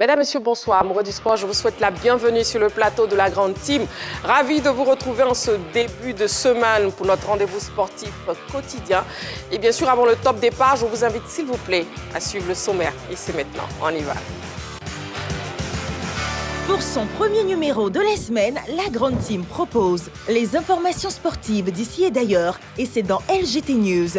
Mesdames, Messieurs, bonsoir. Amoureux du sport, je vous souhaite la bienvenue sur le plateau de la Grande Team. Ravi de vous retrouver en ce début de semaine pour notre rendez-vous sportif quotidien. Et bien sûr, avant le top départ, je vous invite, s'il vous plaît, à suivre le sommaire. Et c'est maintenant, on y va. Pour son premier numéro de la semaine, la Grande Team propose les informations sportives d'ici et d'ailleurs. Et c'est dans LGT News.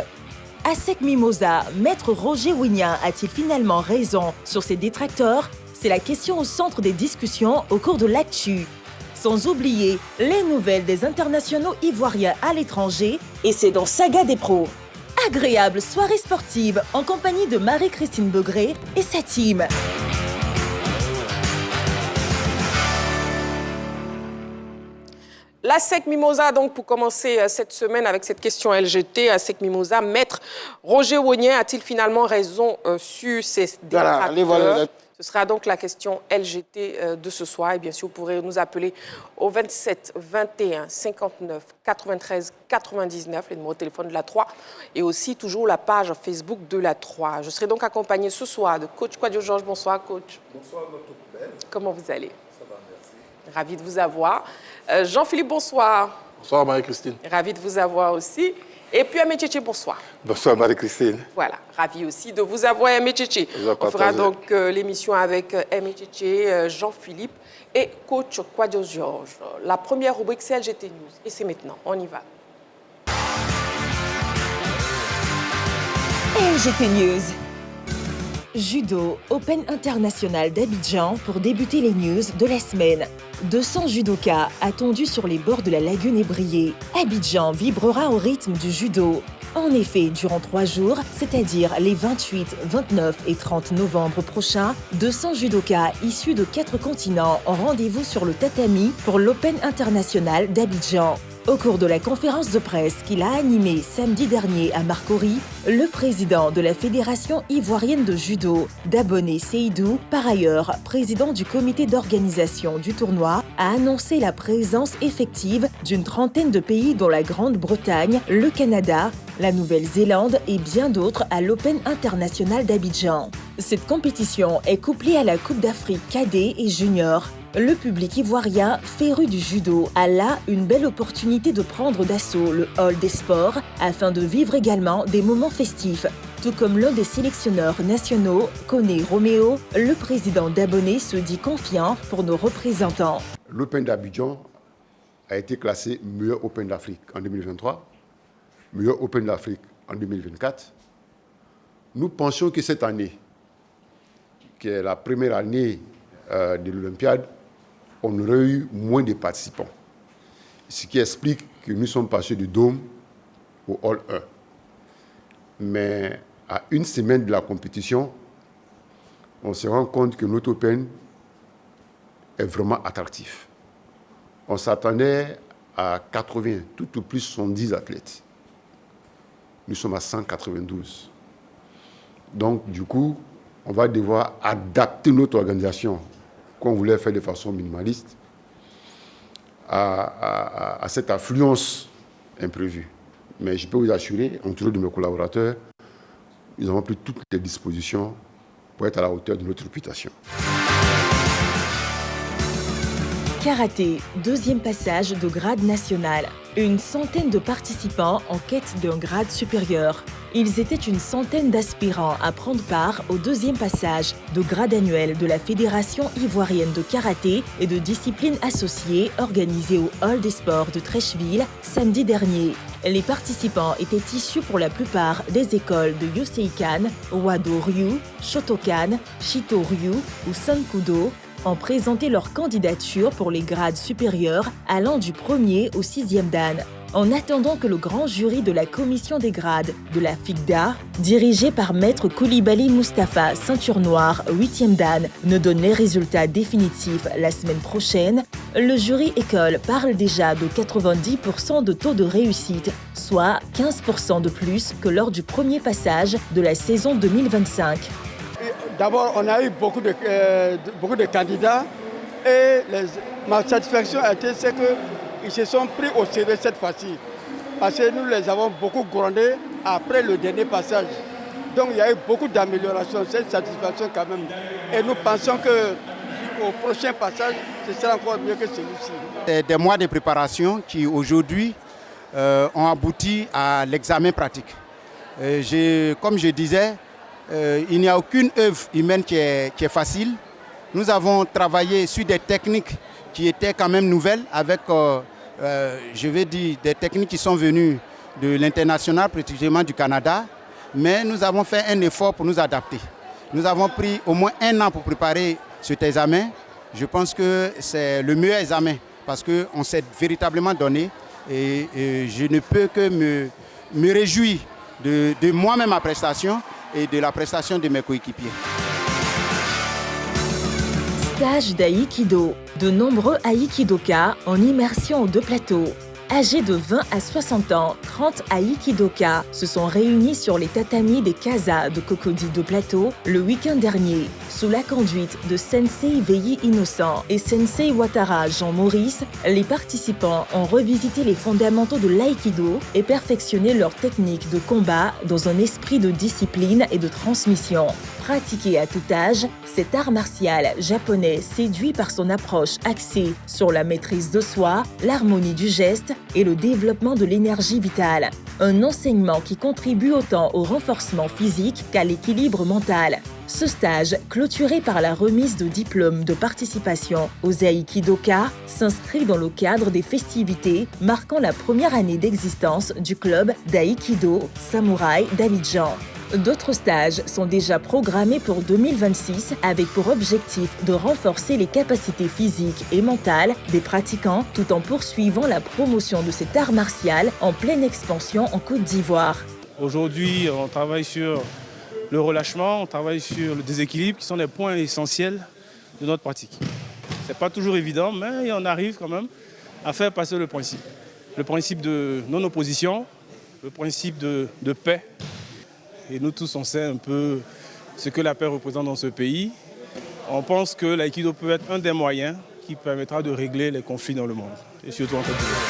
ASEC Mimosa, Maître Roger Wignan a-t-il finalement raison sur ses détracteurs? C'est la question au centre des discussions au cours de l'actu. Sans oublier les nouvelles des internationaux ivoiriens à l'étranger. Et c'est dans Saga des pros. Agréable soirée sportive en compagnie de Marie-Christine Begré et sa team. L'ASEC Mimosa, donc, pour commencer cette semaine avec cette question LGT, ASEC Mimosa, Maître Roger Wignan a-t-il finalement raison sur ses détracteurs? Ce sera donc la question LGT de ce soir. Et bien sûr, vous pourrez nous appeler au 27 21 59 93 99, le numéro de téléphone de la 3, et aussi toujours la page Facebook de la 3. Je serai donc accompagné ce soir de coach Kouadio Georges. Bonsoir, coach. Bonsoir, notre belle. Comment vous allez? Ça va, merci. Ravi de vous avoir. Jean-Philippe, bonsoir. Bonsoir, Marie-Christine. Ravi de vous avoir aussi. Et puis Aimé Tchétché, bonsoir. Bonsoir, Marie-Christine. Voilà, ravi aussi de vous avoir, Aimé Tchétché. On fera donc l'émission avec Aimé Tchétché, Jean-Philippe et coach Kouadio Georges. La première rubrique, c'est LGT News. Et c'est maintenant, on y va. LGT News. Judo Open International d'Abidjan pour débuter les news de la semaine. 200 judokas attendus sur les bords de la lagune ébriée. Abidjan vibrera au rythme du judo. En effet, durant 3 jours, c'est-à-dire les 28, 29 et 30 novembre prochains, 200 judokas issus de 4 continents ont rendez-vous sur le tatami pour l'Open International d'Abidjan. Au cours de la conférence de presse qu'il a animée samedi dernier à Marcory, le président de la Fédération ivoirienne de judo, Daboné Seydou, par ailleurs président du comité d'organisation du tournoi, a annoncé la présence effective d'une trentaine de pays dont la Grande-Bretagne, le Canada, la Nouvelle-Zélande et bien d'autres à l'Open International d'Abidjan. Cette compétition est couplée à la Coupe d'Afrique cadet et junior. Le public ivoirien, féru du judo, a là une belle opportunité de prendre d'assaut le hall des sports afin de vivre également des moments festifs. Tout comme l'un des sélectionneurs nationaux, Koné Roméo, le président d'Aboné se dit confiant pour nos représentants. L'Open d'Abidjan a été classé meilleur Open d'Afrique en 2023, meilleur Open d'Afrique en 2024. Nous pensions que cette année, qui est la première année de l'Olympiade, on aurait eu moins de participants. Ce qui explique que nous sommes passés du Dôme au Hall 1. Mais à une semaine de la compétition, on se rend compte que notre Open est vraiment attractif. On s'attendait à 80, tout au plus 70 athlètes. Nous sommes à 192. Donc, du coup, on va devoir adapter notre organisation qu'on voulait faire de façon minimaliste à cette affluence imprévue. Mais je peux vous assurer, entouré de mes collaborateurs, nous avons pris toutes les dispositions pour être à la hauteur de notre réputation. Karaté, deuxième passage de grade national. Une centaine de participants en quête d'un grade supérieur. Ils étaient une centaine d'aspirants à prendre part au deuxième passage de grade annuel de la Fédération ivoirienne de karaté et de disciplines associées organisé au Hall des sports de Treichville samedi dernier. Les participants étaient issus pour la plupart des écoles de Yoseikan, Wado Ryu, Shotokan, Shito Ryu ou Sankudo, ont présenté leur candidature pour les grades supérieurs allant du 1er au 6e dan. En attendant que le grand jury de la commission des grades de la FIGDA, dirigé par Maître Koulibaly Moustapha, ceinture noire, 8e dan, ne donne les résultats définitifs la semaine prochaine, le jury école parle déjà de 90% de taux de réussite, soit 15% de plus que lors du premier passage de la saison 2025. D'abord, on a eu beaucoup de candidats et ma satisfaction a été qu'ils se sont pris au sérieux cette fois-ci. Parce que nous les avons beaucoup grondés après le dernier passage. Donc il y a eu beaucoup d'améliorations, c'est une satisfaction quand même. Et nous pensons qu'au prochain passage, ce sera encore mieux que celui-ci. Des mois de préparation qui aujourd'hui ont abouti à l'examen pratique. Comme je disais, il n'y a aucune œuvre humaine qui est facile. Nous avons travaillé sur des techniques qui étaient quand même nouvelles avec, je vais dire, des techniques qui sont venues de l'international, précisément du Canada. Mais nous avons fait un effort pour nous adapter. Nous avons pris au moins 1 an pour préparer cet examen. Je pense que c'est le meilleur examen parce qu'on s'est véritablement donné et je ne peux que me réjouir de moi-même ma prestation et de la prestation de mes coéquipiers. Stage d'aïkido. De nombreux aïkidokas en immersion aux 2 plateaux. Âgés de 20 à 60 ans, 30 aïkidokas se sont réunis sur les tatamis des casas de Cocody de Plateau le week-end dernier, sous la conduite de Sensei Veilli Innocent et Sensei Watara Jean-Maurice. Les participants ont revisité les fondamentaux de l'aïkido et perfectionné leur technique de combat dans un esprit de discipline et de transmission. Pratiqué à tout âge, cet art martial japonais séduit par son approche axée sur la maîtrise de soi, l'harmonie du geste et le développement de l'énergie vitale. Un enseignement qui contribue autant au renforcement physique qu'à l'équilibre mental. Ce stage, clôturé par la remise de diplômes de participation aux Aïkidokas, s'inscrit dans le cadre des festivités marquant la première année d'existence du club d'Aïkido Samouraï d'Abidjan. D'autres stages sont déjà programmés pour 2026 avec pour objectif de renforcer les capacités physiques et mentales des pratiquants tout en poursuivant la promotion de cet art martial en pleine expansion en Côte d'Ivoire. Aujourd'hui, on travaille sur le relâchement, on travaille sur le déséquilibre qui sont les points essentiels de notre pratique. Ce n'est pas toujours évident, mais on arrive quand même à faire passer le principe. Le principe de non-opposition, le principe de paix. Et nous tous, on sait un peu ce que la paix représente dans ce pays. On pense que l'aïkido peut être un des moyens qui permettra de régler les conflits dans le monde, et surtout en Côte d'Ivoire.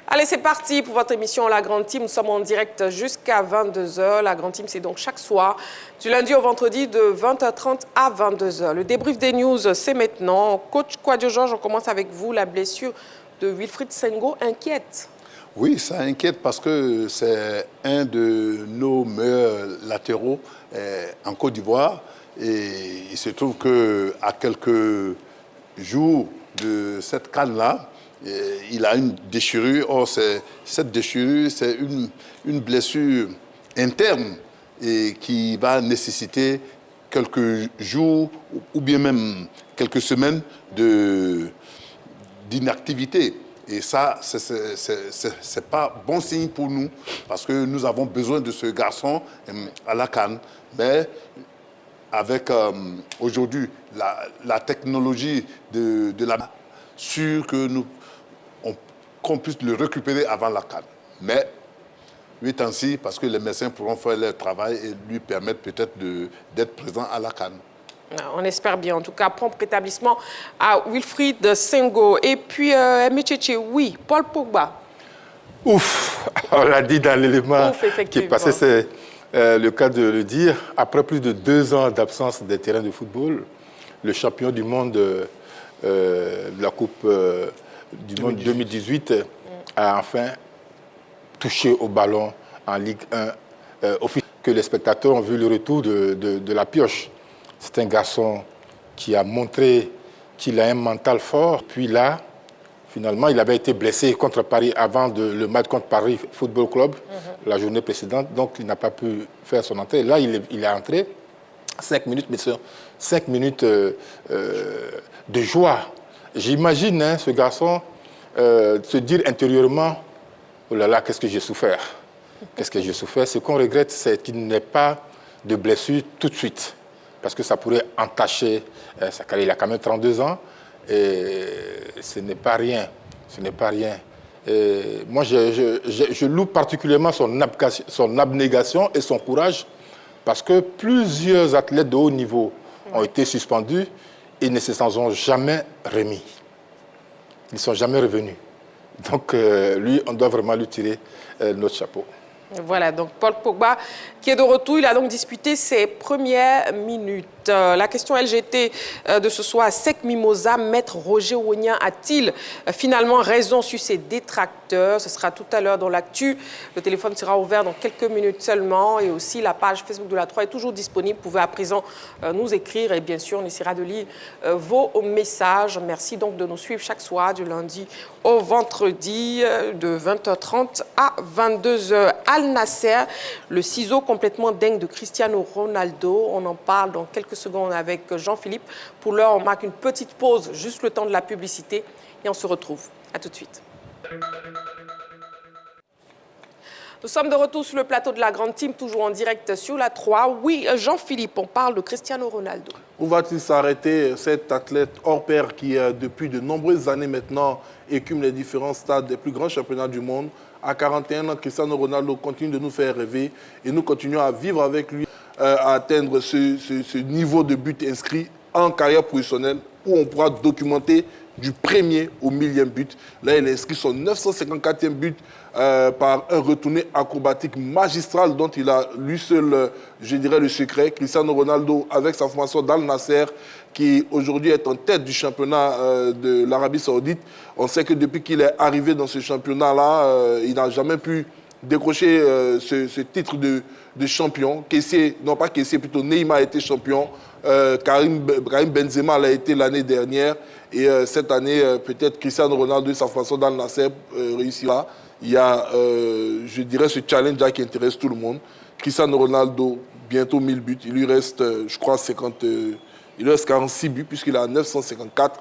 Allez, c'est parti pour votre émission La Grande Team. Nous sommes en direct jusqu'à 22h. La Grande Team, c'est donc chaque soir, du lundi au vendredi, de 20h30 à 22h. Le débrief des news, c'est maintenant. Coach Kouadio Georges, on commence avec vous. La blessure de Wilfried Sengo inquiète. Oui, ça inquiète parce que c'est un de nos meilleurs latéraux en Côte d'Ivoire. Et il se trouve qu'à quelques jours de cette CAN-là, il a une déchirure. Or, cette déchirure, c'est une blessure interne et qui va nécessiter quelques jours ou bien même quelques semaines d'inactivité. Et ça, c'est pas bon signe pour nous, parce que nous avons besoin de ce garçon à la CAN. Mais avec aujourd'hui la technologie de la sûr que qu'on puisse le récupérer avant la CAN. Mais 8 ans ci, parce que les médecins pourront faire leur travail et lui permettre peut-être d'être présent à la CAN. On espère bien. En tout cas, prompt rétablissement à Wilfried Sengo. Et puis, Mcheche, oui, Paul Pogba. Ouf, on l'a dit dans l'élément qui est passé, c'est le cas de le dire. Après plus de 2 ans d'absence des terrains de football, le champion du monde de la Coupe du Monde 2018 a enfin touché au ballon en Ligue 1, que les spectateurs ont vu le retour de la pioche. C'est un garçon qui a montré qu'il a un mental fort. Puis là, finalement, il avait été blessé contre Paris avant le match contre Paris Football Club, la journée précédente. Donc, il n'a pas pu faire son entrée. Là, il est entré. 5 minutes, mais 5 minutes de joie. J'imagine ce garçon se dire intérieurement, oh là là, qu'est-ce que j'ai souffert. Qu'est-ce que j'ai souffert. Ce qu'on regrette, c'est qu'il n'ait pas de blessure tout de suite. Parce que ça pourrait entacher sa carrière. Il a quand même 32 ans et ce n'est pas rien. Ce n'est pas rien. Et moi, je loue particulièrement son abnégation et son courage parce que plusieurs athlètes de haut niveau ont été suspendus et ne se sont jamais remis. Ils ne sont jamais revenus. Donc, lui, on doit vraiment lui tirer notre chapeau. Voilà, donc Paul Pogba qui est de retour, il a donc disputé ses premières minutes. La question LGT de ce soir, Sek Mimosa, maître Roger Wognan a-t-il finalement raison sur ses détracteurs? Ce sera tout à l'heure dans l'actu. Le téléphone sera ouvert dans quelques minutes seulement et aussi la page Facebook de la 3 est toujours disponible. Vous pouvez à présent nous écrire et bien sûr on essaiera de lire vos messages. Merci donc de nous suivre chaque soir du lundi au vendredi de 20h30 à 22h. Al Nasser, le ciseau complètement dingue de Cristiano Ronaldo. On en parle dans quelques secondes avec Jean-Philippe. Pour l'heure, on marque une petite pause, juste le temps de la publicité, et on se retrouve. À tout de suite. Nous sommes de retour sur le plateau de la Grande Team, toujours en direct sur la 3. Oui, Jean-Philippe, on parle de Cristiano Ronaldo. Où va-t-il s'arrêter, cet athlète hors pair qui, depuis de nombreuses années maintenant, écume les différents stades des plus grands championnats du monde? À 41 ans, Cristiano Ronaldo continue de nous faire rêver et nous continuons à vivre avec lui, à atteindre ce niveau de but inscrit en carrière professionnelle où on pourra documenter du premier au 1000e but. Là, il a inscrit son 954e but par un retourné acrobatique magistral dont il a lui seul, je dirais, le secret. Cristiano Ronaldo, avec sa formation d'Al Nasser, qui aujourd'hui est en tête du championnat de l'Arabie Saoudite. On sait que depuis qu'il est arrivé dans ce championnat-là, il n'a jamais pu décrocher ce titre de champion. Kessié, non pas Kessié, plutôt Neymar a été champion. Karim Benzema l'a été l'année dernière. Et cette année, peut-être Cristiano Ronaldo et sa formation d'Al Nasser réussira. Il y a, je dirais, ce challenge-là qui intéresse tout le monde. Cristiano Ronaldo, bientôt 1000 buts. Il lui reste, je crois, 46 buts puisqu'il a 954.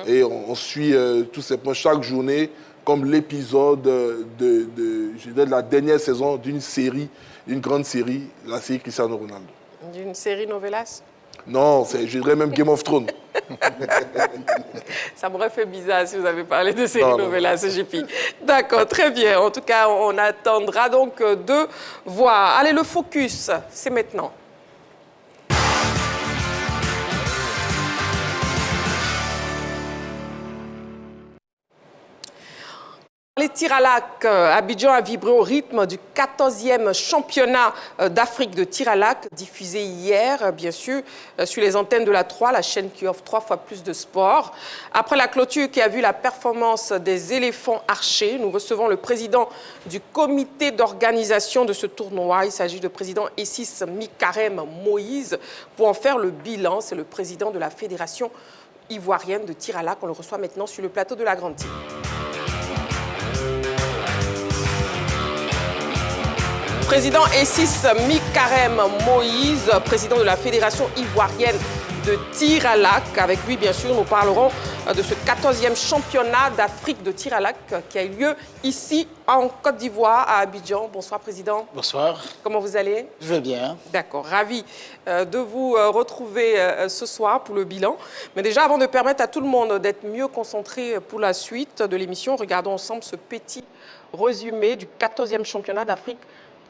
Et on suit tous ces points chaque journée comme l'épisode de la dernière saison d'une série, une grande série, la série Cristiano Ronaldo. D'une série novelas? Non, je dirais même Game of Thrones. Ça m'aurait fait bizarre si vous avez parlé de série novelas, JP. D'accord, très bien. En tout cas, on attendra donc de voir. Allez, le focus, c'est maintenant. Les tirs à l'arc, Abidjan a vibré au rythme du 14e championnat d'Afrique de tir à l'arc, diffusé hier, bien sûr, sur les antennes de la 3, la chaîne qui offre 3 fois plus de sport. Après la clôture qui a vu la performance des éléphants archers, nous recevons le président du comité d'organisation de ce tournoi. Il s'agit du président Essis Mikarem Moïse. Pour en faire le bilan, c'est le président de la Fédération ivoirienne de tir à l'arc. On le reçoit maintenant sur le plateau de la Grande Team. Président Essis Mikarem Moïse, président de la Fédération ivoirienne de tir à l'arc. Avec lui, bien sûr, nous parlerons de ce 14e championnat d'Afrique de tir à l'arc qui a eu lieu ici en Côte d'Ivoire, à Abidjan. Bonsoir, président. Bonsoir. Comment vous allez? Je vais bien. D'accord, ravi de vous retrouver ce soir pour le bilan. Mais déjà, avant de permettre à tout le monde d'être mieux concentré pour la suite de l'émission, regardons ensemble ce petit résumé du 14e championnat d'Afrique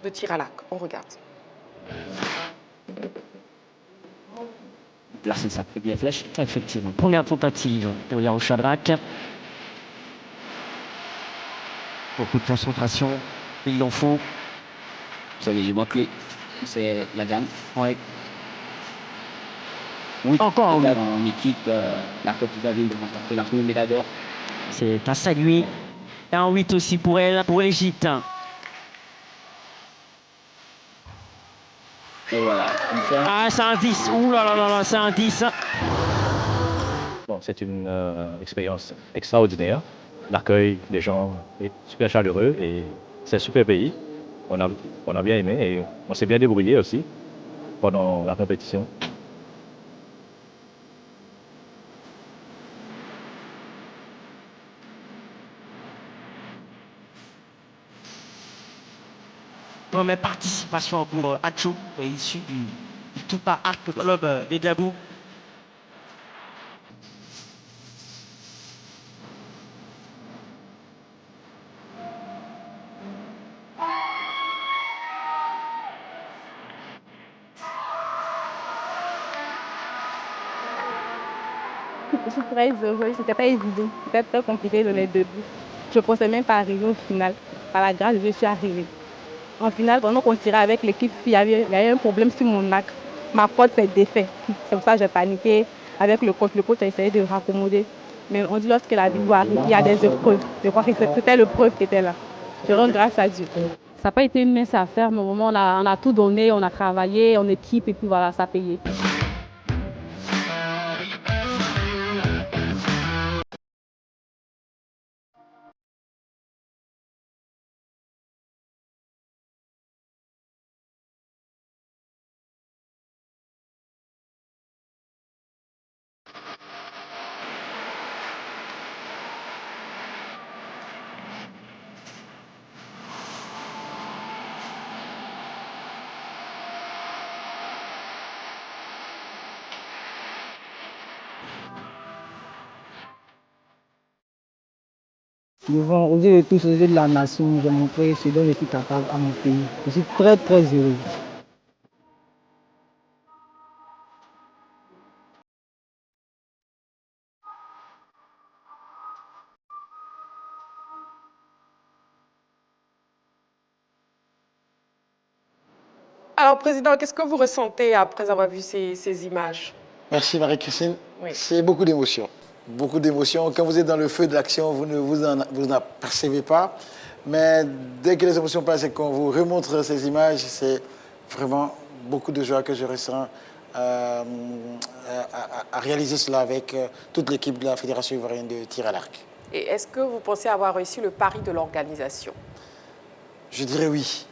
de tir à l'arc. On regarde. Placer sa première flèche, effectivement. Première tentative de Léon Chadrac. Beaucoup de concentration, il en faut. Vous savez, j'ai manqué. C'est la gamme. Oui. Oui. Encore oui. En équipe, la Côte d'Ivoire de la première médaille d'or. C'est à saluer. Et en 8 aussi pour elle, pour l'Égypte. Et voilà. Ah, c'est un 10. Ouh là là là là, c'est un 10. Bon, c'est une expérience extraordinaire. L'accueil des gens est super chaleureux et c'est un super pays. On a bien aimé et on s'est bien débrouillé aussi pendant la compétition. Première participation pour Adjo, issu du Toupa Arc Club des Gabou. Je suis très heureuse, c'était pas évident, c'était très compliqué de les deux buts. Je ne pensais même pas arriver au final. Par la grâce de Dieu, je suis arrivée. En finale, pendant qu'on tirait avec l'équipe, il y avait un problème sur mon arc. Ma corde s'est défaite. C'est pour ça que j'ai paniqué. Avec le coach a essayé de raccommoder. Mais on dit lorsque la victoire arrive, il y a des épreuves. Je crois que c'était l'épreuve qui était là. Je rends grâce à Dieu. Ça n'a pas été une mince affaire, mais au moment on a tout donné, on a travaillé en équipe et puis voilà, ça a payé. Devant, aux yeux de tous, aux yeux de la nation, j'ai montré ce dont je suis capable à mon pays. Je suis très très heureux. Alors, Président, qu'est-ce que vous ressentez après avoir vu ces images? Merci Marie-Christine. Oui. C'est beaucoup d'émotions. Beaucoup d'émotions. Quand vous êtes dans le feu de l'action, vous n'en percevez pas. Mais dès que les émotions passent et qu'on vous remontre ces images, c'est vraiment beaucoup de joie que je ressens à réaliser cela avec toute l'équipe de la Fédération ivoirienne de tir à l'arc. Et est-ce que vous pensez avoir réussi le pari de l'organisation? Je dirais oui.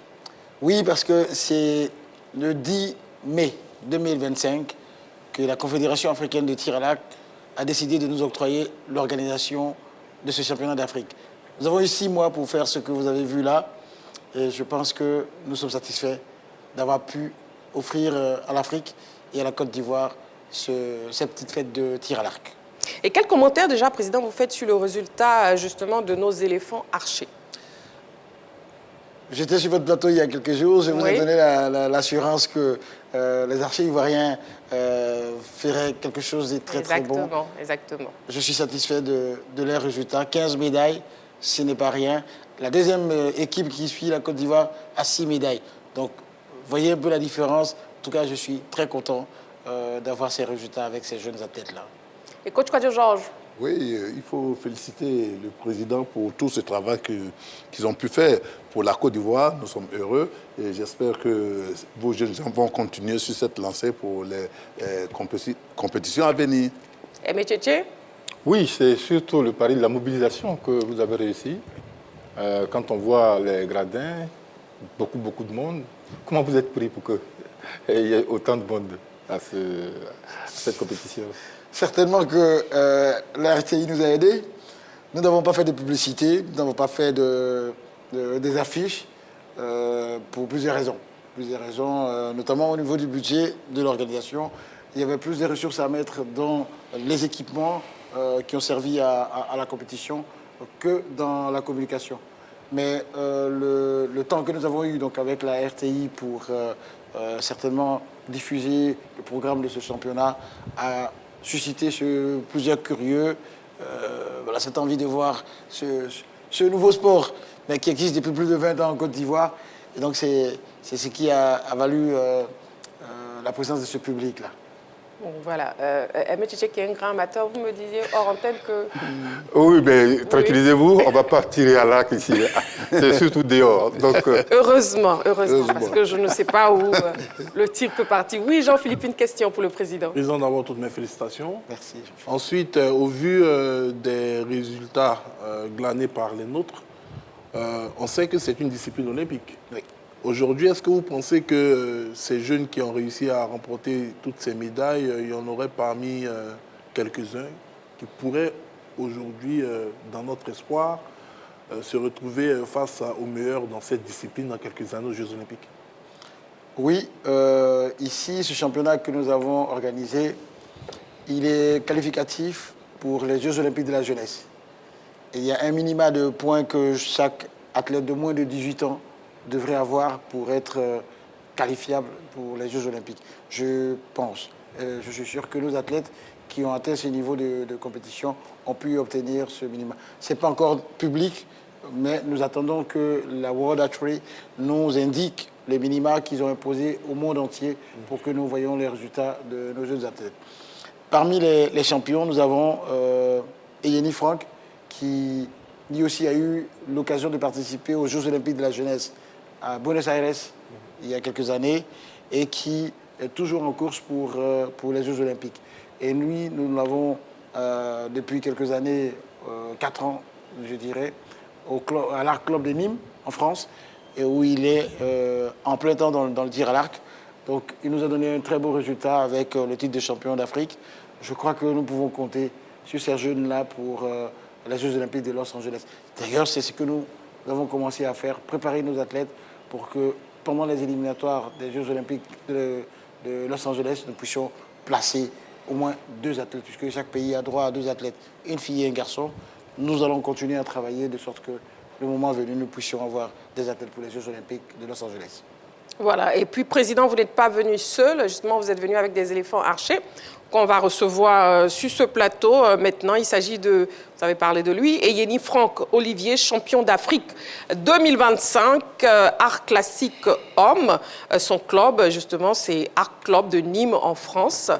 Oui, parce que c'est le 10 mai 2025 que la Confédération africaine de tir à l'arc a décidé de nous octroyer l'organisation de ce championnat d'Afrique. Nous avons eu 6 mois pour faire ce que vous avez vu là, et je pense que nous sommes satisfaits d'avoir pu offrir à l'Afrique et à la Côte d'Ivoire cette petite fête de tir à l'arc. Et quel commentaire déjà, Président, vous faites sur le résultat justement de nos éléphants archers? J'étais sur votre plateau il y a quelques jours, je vous ai donné l'assurance que les archers ivoiriens feraient quelque chose de très très bon. Exactement. Je suis satisfait de leurs résultats. 15 médailles, ce n'est pas rien. La deuxième équipe qui suit la Côte d'Ivoire a 6 médailles. Donc, voyez un peu la différence. En tout cas, je suis très content d'avoir ces résultats avec ces jeunes athlètes-là. Et coach Georges? Oui, il faut féliciter le président pour tout ce travail qu'ils ont pu faire pour la Côte d'Ivoire. Nous sommes heureux et j'espère que vos jeunes gens vont continuer sur cette lancée pour les compétitions à venir. Et Métier? Oui, c'est surtout le pari de la mobilisation que vous avez réussi. Quand on voit les gradins, beaucoup de monde, comment vous êtes pris pour qu'il y ait autant de monde à cette compétition? Certainement que la RTI nous a aidés. Nous n'avons pas fait de publicité, nous n'avons pas fait des affiches pour plusieurs raisons. Notamment au niveau du budget de l'organisation. Il y avait plus de ressources à mettre dans les équipements qui ont servi à la compétition que dans la communication. Mais le temps que nous avons eu donc, avec la RTI pour certainement diffuser le programme de ce championnat a suscité plusieurs curieux, cette envie de voir ce nouveau sport mais qui existe depuis plus de 20 ans en Côte d'Ivoire. Et donc c'est ce qui a valu la présence de ce public-là. Bon, voilà. Métier qui est un grand amateur, vous me disiez hors antenne que... Oui, mais tranquillisez-vous, on ne va pas tirer à l'arc ici. C'est surtout dehors. Donc, heureusement, parce que je ne sais pas où le tir peut partir. Oui, Jean-Philippe, une question pour le président. Président, d'abord, toutes mes félicitations. Merci. Ensuite, au vu des résultats glanés par les nôtres, on sait que c'est une discipline olympique. Oui. Aujourd'hui, est-ce que vous pensez que ces jeunes qui ont réussi à remporter toutes ces médailles, il y en aurait parmi quelques-uns qui pourraient aujourd'hui, dans notre espoir, se retrouver face aux meilleurs dans cette discipline dans quelques années aux Jeux Olympiques? Oui, ici, ce championnat que nous avons organisé, il est qualificatif pour les Jeux Olympiques de la jeunesse. Et il y a un minima de points que chaque athlète de moins de 18 ans devrait avoir pour être qualifiable pour les Jeux Olympiques. Je pense, je suis sûr que nos athlètes qui ont atteint ce niveau de compétition ont pu obtenir ce minima. Ce n'est pas encore public, mais nous attendons que la World Archery nous indique les minima qu'ils ont imposés au monde entier pour que nous voyions les résultats de nos jeunes athlètes. Parmi les champions, nous avons Eyeni Franck, qui lui aussi a eu l'occasion de participer aux Jeux Olympiques de la jeunesse à Buenos Aires il y a quelques années et qui est toujours en course pour les Jeux Olympiques. Et lui, nous l'avons depuis quelques années, 4 ans, je dirais, à l'Arc Club de Nîmes, en France, et où il est en plein temps dans le tir à l'arc. Donc, il nous a donné un très beau résultat avec le titre de champion d'Afrique. Je crois que nous pouvons compter sur ces jeunes-là pour les Jeux Olympiques de Los Angeles. D'ailleurs, c'est ce que nous avons commencé à faire, préparer nos athlètes pour que pendant les éliminatoires des Jeux Olympiques de Los Angeles, nous puissions placer au moins 2 athlètes, puisque chaque pays a droit à 2 athlètes, une fille et un garçon. Nous allons continuer à travailler de sorte que le moment venu, nous puissions avoir des athlètes pour les Jeux Olympiques de Los Angeles. Voilà, et puis Président, vous n'êtes pas venu seul, justement vous êtes venu avec des éléphants archers qu'on va recevoir sur ce plateau. Maintenant, il s'agit de, vous avez parlé de lui, Eyeni Franck Olivier, champion d'Afrique 2025, art classique homme. Son club, justement, c'est Art Club de Nîmes en France.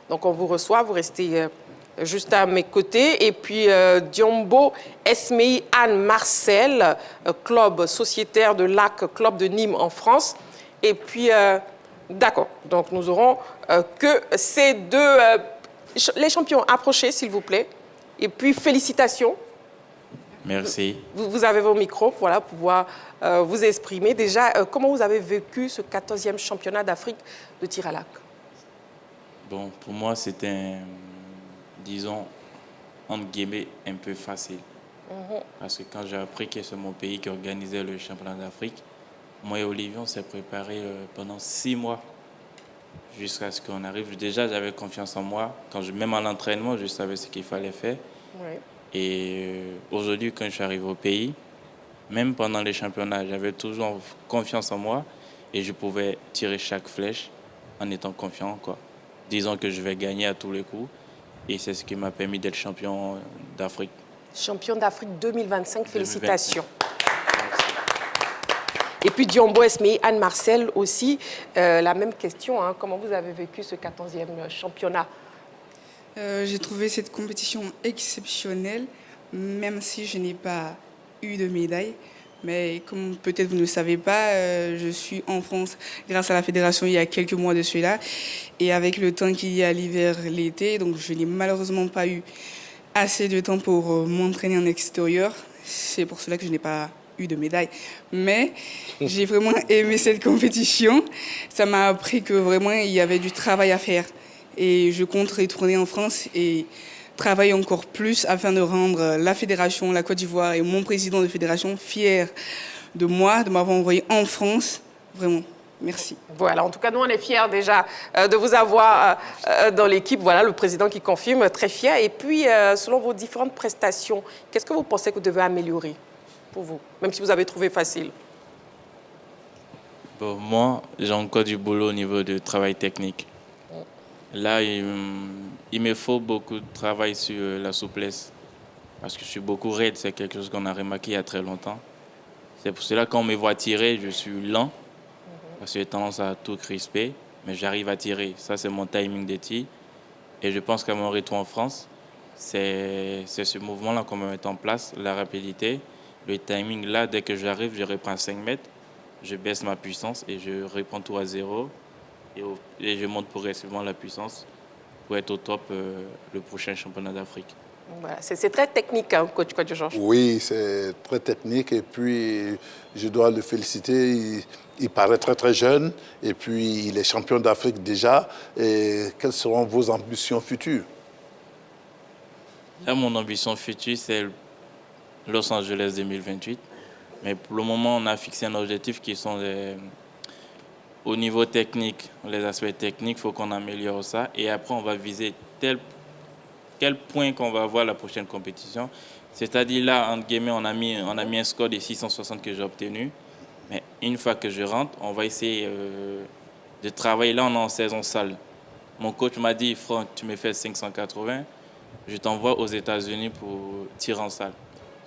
Donc on vous reçoit, vous restez juste à mes côtés. Et puis Diombo Esmei Anne Marcel, club sociétaire de l'Arc Club de Nîmes en France. Et puis, d'accord, donc nous aurons que ces 2, les champions approchés, s'il vous plaît. Et puis, félicitations. Merci. Vous avez vos micros, voilà, pour pouvoir vous exprimer. Déjà, comment vous avez vécu ce 14e championnat d'Afrique de tir à l'arc? Bon, pour moi, c'était, disons, entre guillemets, un peu facile. Parce que quand j'ai appris que c'est mon pays qui organisait le championnat d'Afrique, moi et Olivier, on s'est préparé pendant 6 mois jusqu'à ce qu'on arrive. Déjà, j'avais confiance en moi. Même à l'entraînement, je savais ce qu'il fallait faire. Oui. Et aujourd'hui, quand je suis arrivé au pays, même pendant les championnats, j'avais toujours confiance en moi et je pouvais tirer chaque flèche en étant confiant, quoi. Disons que je vais gagner à tous les coups. Et c'est ce qui m'a permis d'être champion d'Afrique. Champion d'Afrique 2025, félicitations. Et puis Diombo Esmei Anne Marcel aussi, la même question, hein. Comment vous avez vécu ce 14e championnat? J'ai trouvé cette compétition exceptionnelle, même si je n'ai pas eu de médaille. Mais comme peut-être vous ne le savez pas, je suis en France grâce à la fédération il y a quelques mois de cela. Et avec le temps qu'il y a l'hiver, l'été, donc je n'ai malheureusement pas eu assez de temps pour m'entraîner en extérieur. C'est pour cela que je n'ai pas eu de médaille. Mais j'ai vraiment aimé cette compétition. Ça m'a appris que vraiment il y avait du travail à faire. Et je compte retourner en France et travailler encore plus afin de rendre la fédération, la Côte d'Ivoire et mon président de fédération fiers de moi, de m'avoir envoyé en France. Vraiment, merci. Voilà, en tout cas, nous, on est fiers déjà de vous avoir dans l'équipe. Voilà, le président qui confirme, très fier. Et puis, selon vos différentes prestations, qu'est-ce que vous pensez que vous devez améliorer pour vous, même si vous avez trouvé facile? Bon, moi, j'ai encore du boulot au niveau du travail technique. Là, il me faut beaucoup de travail sur la souplesse. Parce que je suis beaucoup raide, c'est quelque chose qu'on a remarqué il y a très longtemps. C'est pour cela que quand on me voit tirer, je suis lent. Parce que j'ai tendance à tout crisper. Mais j'arrive à tirer. Ça, c'est mon timing de tir. Et je pense qu'à mon retour en France, c'est ce mouvement-là qu'on va mettre en place, la rapidité. Le timing, là, dès que j'arrive, je reprends 5 mètres. Je baisse ma puissance et je reprends tout à 0. Et je monte progressivement la puissance pour être au top le prochain championnat d'Afrique. Voilà, c'est très technique, hein, coach Georges. Oui, c'est très technique et puis je dois le féliciter. Il paraît très très jeune et puis il est champion d'Afrique déjà. Et quelles seront vos ambitions futures? Là, mon ambition future, c'est Los Angeles 2028. Mais pour le moment, on a fixé un objectif qui sont au niveau technique, les aspects techniques, il faut qu'on améliore ça. Et après, on va viser quel point qu'on va avoir la prochaine compétition. C'est-à-dire là, entre guillemets, on a mis un score de 660 que j'ai obtenu. Mais une fois que je rentre, on va essayer de travailler. Là, on est en saison sale. Mon coach m'a dit, Franck, tu me fais 580, je t'envoie aux États-Unis pour tirer en salle.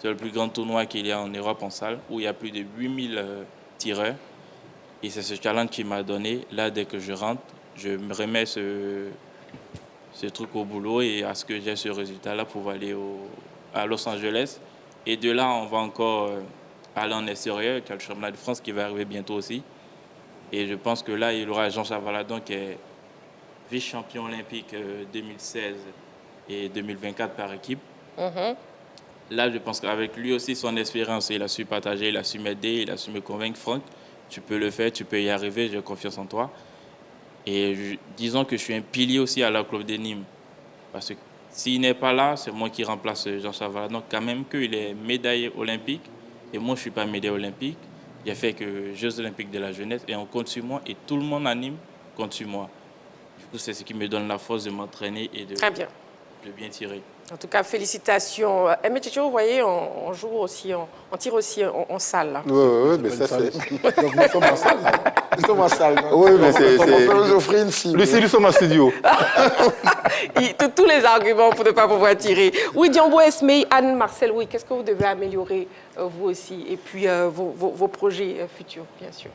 C'est le plus grand tournoi qu'il y a en Europe en salle, où il y a plus de 8000 tireurs. Et c'est ce challenge qu'il m'a donné. Là, dès que je rentre, je me remets ce truc au boulot et à ce que j'ai ce résultat-là pour aller à Los Angeles. Et de là, on va encore aller en extérieur, qui a le championnat de France qui va arriver bientôt aussi. Et je pense que là, il y aura Jean Chavaladon qui est vice-champion olympique 2016 et 2024 par équipe. Là, je pense qu'avec lui aussi, son expérience, il a su partager, il a su m'aider, il a su me convaincre. Franck, tu peux le faire, tu peux y arriver, j'ai confiance en toi. Et disons que je suis un pilier aussi à la club de Nîmes. Parce que s'il n'est pas là, c'est moi qui remplace Jean Chavaladon. Quand même qu'il est médaillé olympique, et moi, je ne suis pas médaillé olympique. J'ai fait que Jeux olympiques de la jeunesse, et on compte sur moi, et tout le monde à Nîmes compte sur moi. Du coup, c'est ce qui me donne la force de m'entraîner et de bien tirer. En tout cas, félicitations. Mais vous voyez, on joue aussi, on tire aussi en salle. Oui, mais ça c'est... Donc nous sommes en salle. Nous sommes en salle. Oui, mais c'est... On peut nous offrir une cible. Lucie, nous sommes en studio. Tous les arguments pour ne pas pouvoir tirer. Oui, Diambo Esmei, Anne, Marcel, oui, qu'est-ce que vous devez améliorer, vous aussi, et puis vos projets futurs, bien sûr.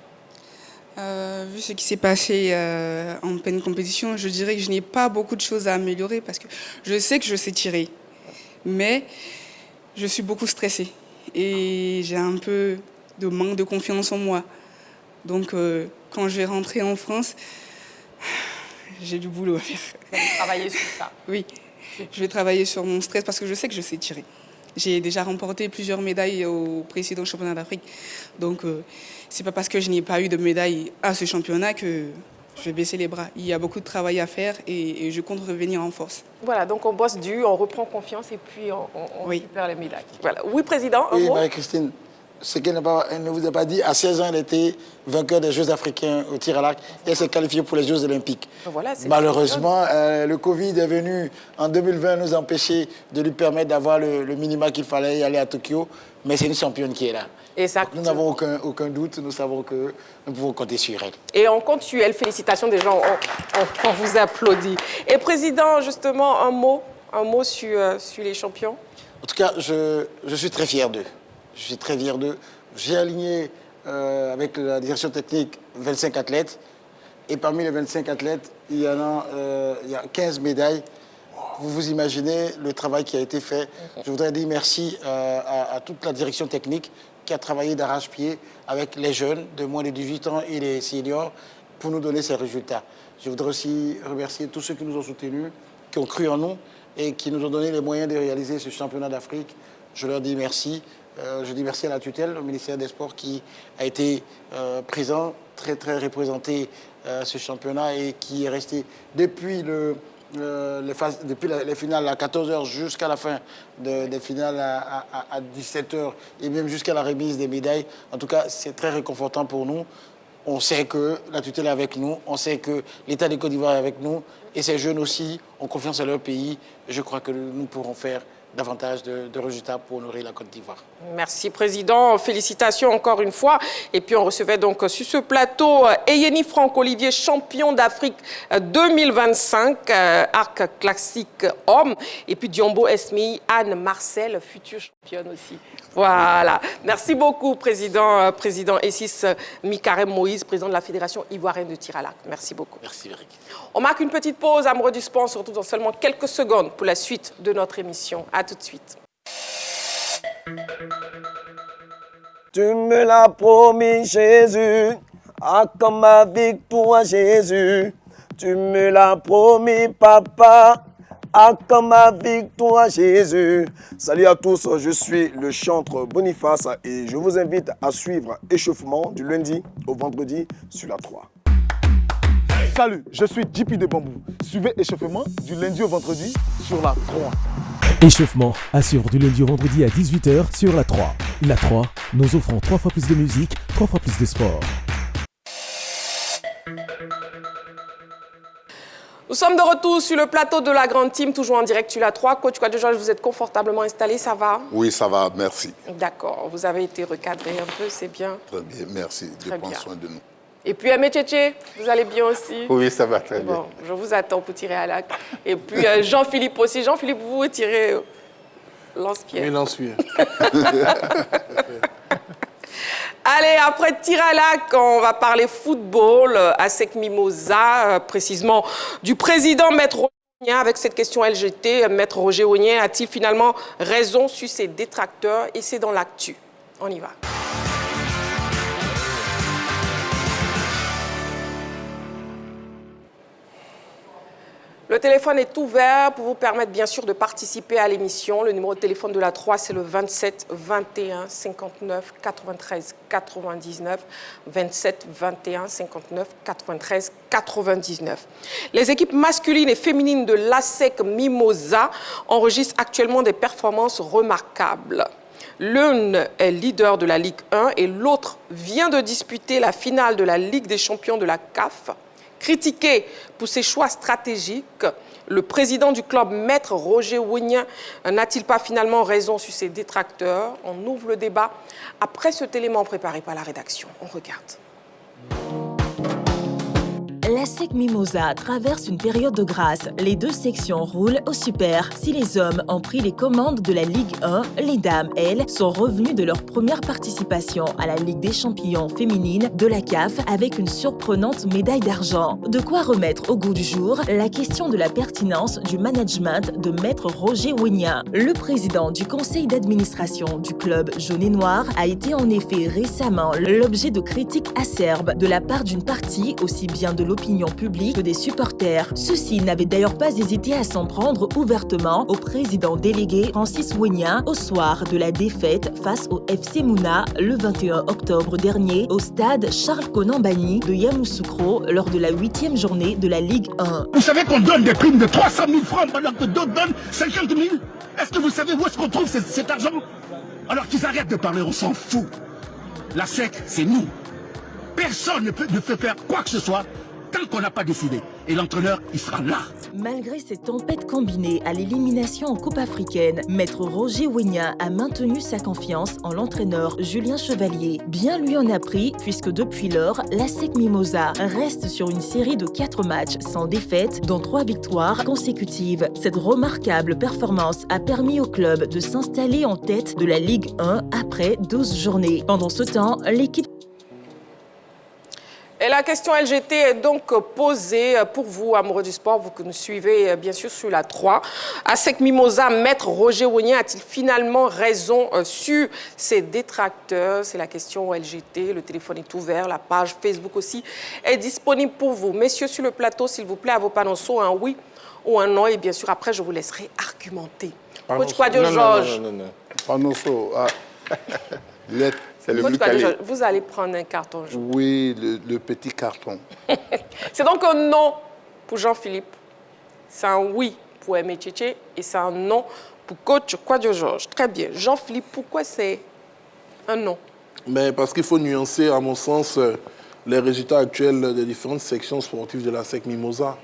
Vu ce qui s'est passé en pleine compétition, je dirais que je n'ai pas beaucoup de choses à améliorer parce que je sais que je sais tirer. Mais je suis beaucoup stressée et j'ai un peu de manque de confiance en moi. Donc quand je vais rentrer en France, j'ai du boulot à faire. Vous allez travailler sur ça? Oui, je vais travailler sur mon stress parce que je sais que je sais tirer. J'ai déjà remporté plusieurs médailles au précédent championnat d'Afrique. Donc, c'est pas parce que je n'ai pas eu de médaille à ce championnat que je vais baisser les bras. Il y a beaucoup de travail à faire et je compte revenir en force. Voilà, donc on bosse dur, on reprend confiance et puis on récupère les médailles. Voilà. Oui, Président, un mot? Marie-Christine, ce qu'elle ne vous a pas dit, à 16 ans, elle était vainqueur des Jeux africains au tir à l'arc et elle s'est qualifiée pour les Jeux olympiques. Voilà, malheureusement, le Covid est venu en 2020 nous empêcher de lui permettre d'avoir le minima qu'il fallait y aller à Tokyo, mais c'est une championne qui est là. Nous n'avons aucun doute, nous savons que nous pouvons compter sur elle. Et on compte sur elle, félicitations des gens, on vous applaudit. Et Président, justement, un mot sur les champions? En tout cas, je suis très fier d'eux. Je suis très fier d'eux. J'ai aligné avec la direction technique 25 athlètes. Et parmi les 25 athlètes, il y a 15 médailles. Vous imaginez le travail qui a été fait. Je voudrais dire merci à toute la direction technique qui a travaillé d'arrache-pied avec les jeunes de moins de 18 ans et les seniors pour nous donner ces résultats. Je voudrais aussi remercier tous ceux qui nous ont soutenus, qui ont cru en nous et qui nous ont donné les moyens de réaliser ce championnat d'Afrique. Je leur dis merci. Je dis merci à la tutelle, au ministère des Sports qui a été présent, très représenté ce championnat et qui est resté depuis les finales à 14h jusqu'à la fin des finales à 17h et même jusqu'à la remise des médailles. En tout cas, c'est très réconfortant pour nous. On sait que la tutelle est avec nous, on sait que l'État de Côte d'Ivoire est avec nous et ces jeunes aussi ont confiance en leur pays. Je crois que nous pourrons faire davantage de résultats pour honorer la Côte d'Ivoire. Merci, Président. Félicitations encore une fois. Et puis, on recevait donc sur ce plateau Eyeni Franck-Olivier, champion d'Afrique 2025, arc classique homme. Et puis, Diambo Esmei, Anne Marcel, future championne aussi. Voilà. Merci beaucoup, Président Essis Mikarem Moïse, président de la Fédération ivoirienne de tir à l'arc. Merci beaucoup. Merci, Eric. On marque une petite pause, amoureux du sport. On se retrouve dans seulement quelques secondes pour la suite de notre émission. À tout de suite. Tu me l'as promis, Jésus, accorde ma victoire, Jésus. Tu me l'as promis, Papa, accorde ma victoire, Jésus. Salut à tous, je suis le chanteur Boniface et je vous invite à suivre Échauffement du lundi au vendredi sur la 3. Salut, je suis JP de Bambou. Suivez Échauffement du lundi au vendredi sur la 3. Échauffement assure du lundi au vendredi à 18h sur la 3. La 3, nous offrons 3 fois plus de musique, 3 fois plus de sport. Nous sommes de retour sur le plateau de la Grande Team, toujours en direct sur la 3. Coach Kouadio-Georges, vous êtes confortablement installé, ça va? Oui, ça va, merci. D'accord, vous avez été recadré un peu, c'est bien? Très bien, merci de prendre soin de nous. Et puis, Aimé Tchétché, vous allez bien aussi? Oui, ça va très bien. Bon, je vous attends pour tirer à l'arc. Et puis, Jean-Philippe aussi. Jean-Philippe, vous tirez lance-pierre. Oui, lance-pierre. Allez, après tir à l'arc, on va parler football. ASEC Mimosa, précisément du président Maître Roger avec cette question LGT. Maître Roger Ognien a-t-il finalement raison sur ses détracteurs? Et c'est dans l'actu. On y va. Le téléphone est ouvert pour vous permettre bien sûr de participer à l'émission. Le numéro de téléphone de la 3, c'est le 27 21 59 93 99. 27 21 59 93 99. Les équipes masculines et féminines de l'ASEC Mimosa enregistrent actuellement des performances remarquables. L'une est leader de la Ligue 1 et l'autre vient de disputer la finale de la Ligue des champions de la CAF. Critiqué pour ses choix stratégiques, le président du club, Maître Roger Ognien, n'a-t-il pas finalement raison sur ses détracteurs? On ouvre le débat après cet élément préparé par la rédaction. On regarde. L'ASEC Mimosa traverse une période de grâce. Les deux sections roulent au super. Si les hommes ont pris les commandes de la Ligue 1, les dames, elles, sont revenues de leur première participation à la Ligue des champions féminines de la CAF avec une surprenante médaille d'argent. De quoi remettre au goût du jour la question de la pertinence du management de Maître Roger Ognien. Le président du conseil d'administration du club jaune et noir a été en effet récemment l'objet de critiques acerbes de la part d'une partie aussi bien de l'opinion publique que des supporters. Ceux-ci n'avaient d'ailleurs pas hésité à s'en prendre ouvertement au président délégué Francis Ognien au soir de la défaite face au FC Mouna le 21 octobre dernier au stade Charles-Konan-Banny de Yamoussoukro lors de la 8e journée de la Ligue 1. Vous savez qu'on donne des primes de 300 000 francs pendant que d'autres donnent 50 000? Est-ce que vous savez où est-ce qu'on trouve cet argent? Alors qu'ils arrêtent de parler, on s'en fout. La SEC, c'est nous. Personne ne peut faire quoi que ce soit tant qu'on n'a pas décidé. Et l'entraîneur, il sera là. Malgré cette tempête combinée à l'élimination en Coupe africaine, Maître Roger Ognien a maintenu sa confiance en l'entraîneur Julien Chevalier. Bien lui en a pris, puisque depuis lors, l'ASEC Mimosa reste sur une série de 4 matchs sans défaite, dont 3 victoires consécutives. Cette remarquable performance a permis au club de s'installer en tête de la Ligue 1 après 12 journées. Pendant ce temps, l'équipe... Et la question LGT est donc posée pour vous, amoureux du sport, vous que nous suivez bien sûr sur la 3. ASEC Mimosa, Maître Roger Ognien a-t-il finalement raison sur ses détracteurs? C'est la question LGT, le téléphone est ouvert, la page Facebook aussi est disponible pour vous. Messieurs sur le plateau, s'il vous plaît, à vos panonceaux, un oui ou un non. Et bien sûr, après, je vous laisserai argumenter. Coach Kouadio Georges. Non. Panonceau. C'est le plus calé. Vous allez prendre un carton jaune. Oui, le petit carton. C'est donc un non pour Jean-Philippe. C'est un oui pour Aimé Tchétché et c'est un non pour coach Kouadio Georges. Très bien. Jean-Philippe, pourquoi c'est un non? Mais parce qu'il faut nuancer, à mon sens, les résultats actuels des différentes sections sportives de l'ASEC Mimosa.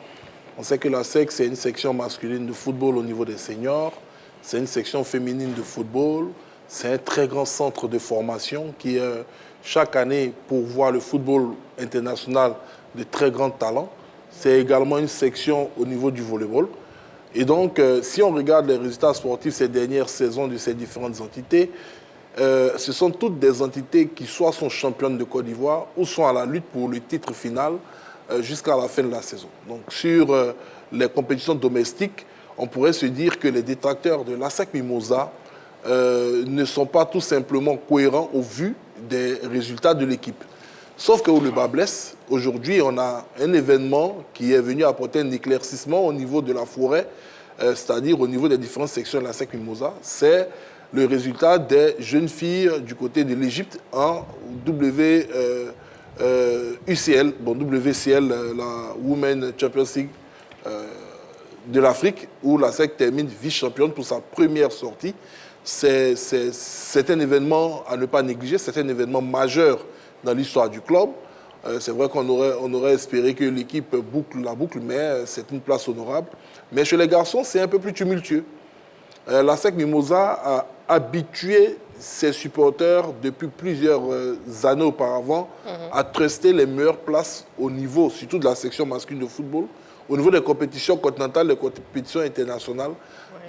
On sait que l'ASEC, c'est une section masculine de football au niveau des seniors. C'est une section féminine de football. C'est un très grand centre de formation qui, chaque année, pourvoit le football international de très grands talents. C'est également une section au niveau du volleyball. Et donc, si on regarde les résultats sportifs ces dernières saisons de ces différentes entités, ce sont toutes des entités qui soit sont championnes de Côte d'Ivoire ou sont à la lutte pour le titre final jusqu'à la fin de la saison. Donc, sur les compétitions domestiques, on pourrait se dire que les détracteurs de l'ASEC Mimosa ne sont pas tout simplement cohérents au vu des résultats de l'équipe. Sauf que où le bas blesse, aujourd'hui, on a un événement qui est venu apporter un éclaircissement au niveau de la forêt, c'est-à-dire au niveau des différentes sections de l'ASEC Mimosa. C'est le résultat des jeunes filles du côté de l'Égypte en WCL, la Women Champions League de l'Afrique, où l'ASEC termine vice-championne pour sa première sortie. C'est un événement à ne pas négliger, c'est un événement majeur dans l'histoire du club. C'est vrai qu'on aurait espéré que l'équipe boucle la boucle, mais c'est une place honorable. Mais chez les garçons, c'est un peu plus tumultueux. L'ASEC Mimosa a habitué ses supporters, depuis plusieurs années auparavant, à truster les meilleures places au niveau, surtout de la section masculine de football, au niveau des compétitions continentales, des compétitions internationales.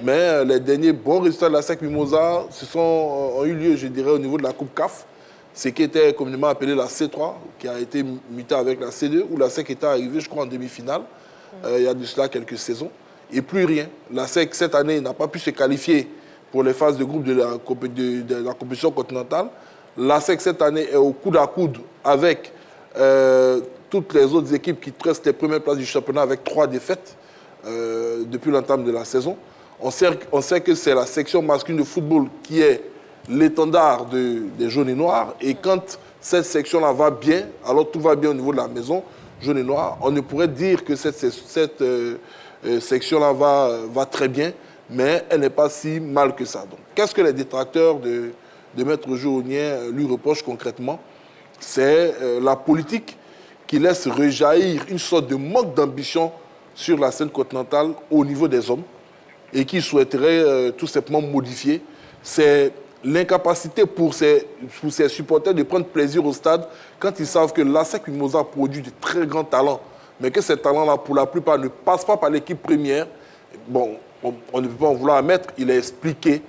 Mais les derniers bons résultats de la SEC Mimosa ont eu lieu, je dirais, au niveau de la Coupe CAF, ce qui était communément appelé la C3, qui a été mutée avec la C2, où la SEC était arrivée, je crois, en demi-finale, il y a de cela quelques saisons. Et plus rien. La SEC, cette année, n'a pas pu se qualifier pour les phases de groupe de la compétition continentale. La SEC, cette année, est au coude à coude avec toutes les autres équipes qui trustent les premières places du championnat avec 3 défaites depuis l'entame de la saison. On sait que c'est la section masculine de football qui est l'étendard des jaunes et noirs. Et quand cette section-là va bien, alors tout va bien au niveau de la maison jaune et noire. On ne pourrait dire que cette section-là va très bien, mais elle n'est pas si mal que ça. Donc, qu'est-ce que les détracteurs de Maître Ounien lui reprochent concrètement? C'est la politique qui laisse rejaillir une sorte de manque d'ambition sur la scène continentale au niveau des hommes et qui souhaiterait tout simplement modifier. C'est l'incapacité pour ses supporters de prendre plaisir au stade quand ils savent que l'ASEC Mimosa produit de très grands talents, mais que ces talents-là, pour la plupart, ne passent pas par l'équipe première. Bon, on ne peut pas en vouloir à Maître. Il a expliqué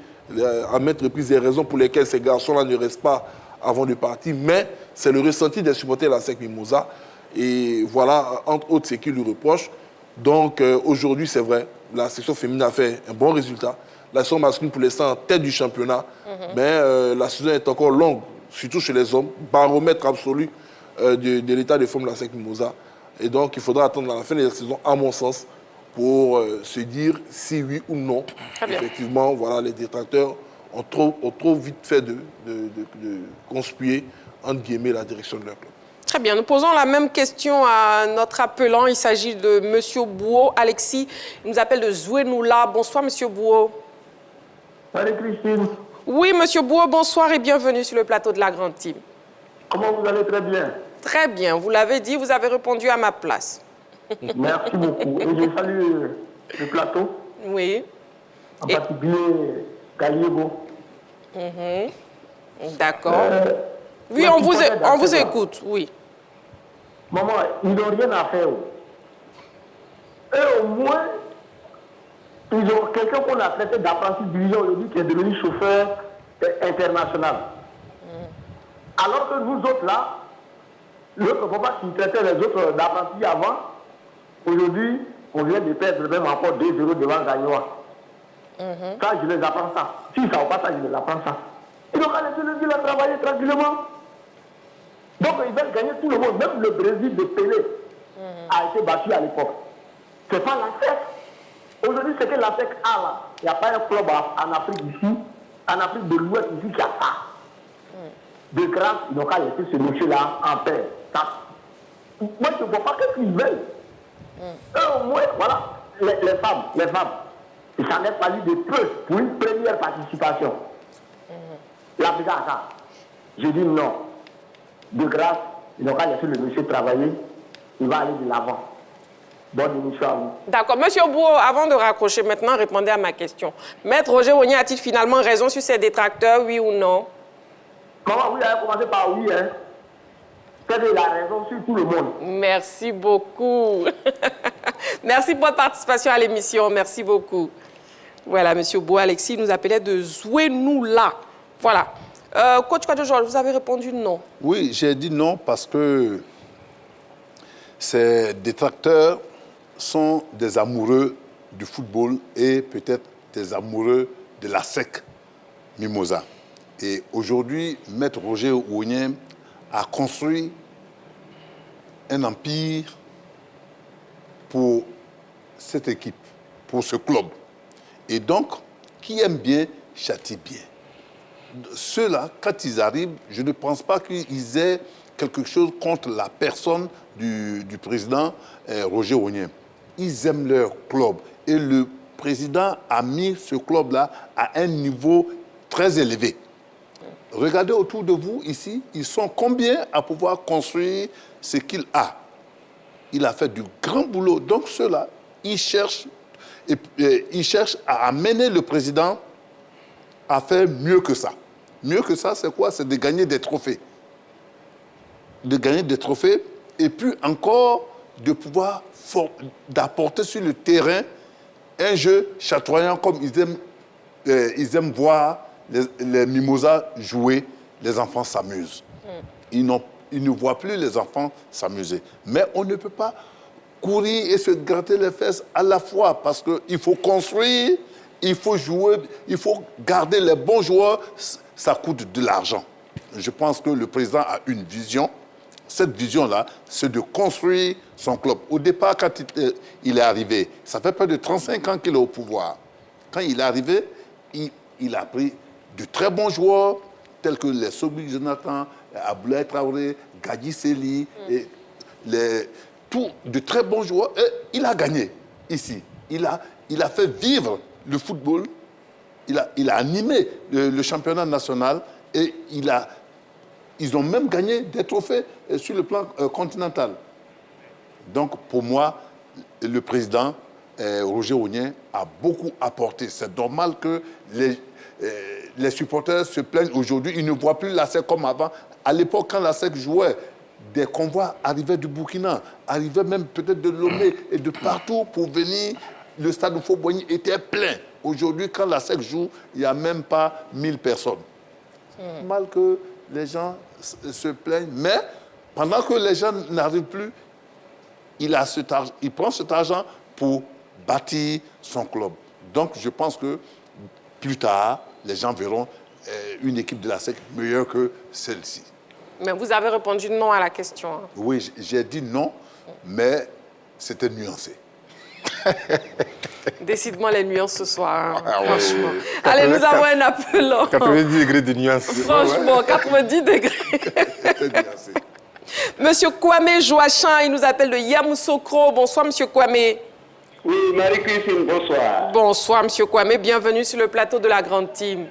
à maintes reprises les raisons pour lesquelles ces garçons-là ne restent pas avant de partir, mais c'est le ressenti des supporters de l'ASEC Mimosa. Et voilà, entre autres, ce qu'il lui reproche. Donc aujourd'hui, c'est vrai, la section féminine a fait un bon résultat. La section masculine, pour l'instant, en tête du championnat. Mais la saison est encore longue, surtout chez les hommes. Baromètre absolu de l'état de forme de l'ASEC Mimosa. Et donc, il faudra attendre la fin de la saison, à mon sens, pour se dire si oui ou non. Effectivement, voilà, les détracteurs ont trop vite fait de conspuer, entre guillemets, la direction de leur club. Très bien. Nous posons la même question à notre appelant. Il s'agit de M. Bouo. Alexis, il nous appelle de Zouenoula. Bonsoir, M. Bouo. Salut, Christine. Oui, M. Bouo, bonsoir et bienvenue sur le plateau de la Grande Team. Comment vous allez? Très bien. Très bien. Vous l'avez dit, vous avez répondu à ma place. Merci beaucoup. Et je salue le plateau. Oui. En particulier, Galiego. D'accord. Oui, on vous écoute, oui. Maman, ils n'ont rien à faire. Eux, au moins, ils ont quelqu'un qu'on a traité d'apprenti division aujourd'hui qui est devenu chauffeur international. Alors que nous autres, là, l'autre papa qui traitait les autres d'apprentis avant, aujourd'hui, on vient de perdre même encore 2-0 devant Gagnois. Ça, je les apprends ça. Si ça ne va pas ça, je les apprends ça. Et donc, allez, le dire à travailler tranquillement. Donc, ils veulent gagner tout le monde. Même le Brésil de Pelé a été battu à l'époque. Ce n'est pas la SEC. Aujourd'hui, ce que la SEC a là, il n'y a pas un club en Afrique ici, en Afrique de l'Ouest ici qui a ça. De grâce, ils n'ont qu'à laisser ce monsieur-là en paix. Moi, je ne vois pas qu'est-ce qu'ils veulent. Eux, au moins, voilà, les femmes, ça n'est pas eu de peu pour une première participation. La brigade à ça. Je dis non. De grâce, ils n'ont qu'à laisser le monsieur travailler. Il va aller de l'avant. Bonne émission à vous. D'accord. Monsieur Bouo, avant de raccrocher maintenant, répondez à ma question. Maître Roger Ounien a-t-il finalement raison sur ses détracteurs, oui ou non? Maman, oui, elle a commencé par oui, hein. Il a raison sur tout le monde. Merci beaucoup. Merci pour votre participation à l'émission. Merci beaucoup. Voilà, monsieur Bouo Alexis nous appelait de Zouenoula. Voilà. Coach Kwadjo Georges, vous avez répondu non. Oui, j'ai dit non parce que ces détracteurs sont des amoureux du football et peut-être des amoureux de la SEC Mimosa. Et aujourd'hui, Maître Roger Ounien a construit un empire pour cette équipe, pour ce club. Et donc, qui aime bien, châtie bien. Ceux-là, quand ils arrivent, je ne pense pas qu'ils aient quelque chose contre la personne du président Roger Ounien. Ils aiment leur club. Et le président a mis ce club-là à un niveau très élevé. Regardez autour de vous, ici, ils sont combien à pouvoir construire ce qu'il a. Il a fait du grand boulot. Donc ceux-là, ils cherchent à amener le président à faire mieux que ça. Mieux que ça, c'est quoi? C'est de gagner des trophées. De gagner des trophées et puis encore de pouvoir d'apporter sur le terrain un jeu chatoyant comme ils aiment voir les mimosas jouer, les enfants s'amusent. Ils ne voient plus les enfants s'amuser. Mais on ne peut pas courir et se gratter les fesses à la fois parce qu'il faut construire, il faut jouer, il faut garder les bons joueurs. Ça coûte de l'argent. Je pense que le président a une vision. Cette vision-là, c'est de construire son club. Au départ, quand il est arrivé, ça fait près de 35 ans qu'il est au pouvoir. Quand il est arrivé, il a pris de très bons joueurs, tels que les Sobri Jonathan, Abdoulaye Traoré, Gadji Seli, de très bons joueurs. Et il a gagné ici. Il a fait vivre le football. Il a animé le championnat national et ils ont même gagné des trophées sur le plan continental. Donc, pour moi, le président Roger Ognien a beaucoup apporté. C'est normal que les supporters se plaignent aujourd'hui. Ils ne voient plus la SEC comme avant. À l'époque, quand la SEC jouait, des convois arrivaient du Burkina, arrivaient même peut-être de Lomé et de partout pour venir. Le stade de Fort-Boigny était plein. Aujourd'hui, quand la SEC joue, il n'y a même pas 1000 personnes. Mal que les gens se plaignent. Mais pendant que les gens n'arrivent plus, il prend cet argent pour bâtir son club. Donc, je pense que plus tard, les gens verront une équipe de la SEC meilleure que celle-ci. Mais vous avez répondu non à la question. Hein. Oui, j'ai dit non, mais c'était nuancé. Décidément les nuances ce soir, hein, franchement. Oui. Allez, nous avons un appelant. 90 degrés de nuances. Franchement, 90 degrés. Monsieur Kwame Joachim, il nous appelle de Yamoussoukro. Bonsoir, monsieur Kwame. Oui, Marie-Christine, bonsoir. Bonsoir, monsieur Kwame. Bienvenue sur le plateau de la Grande Team.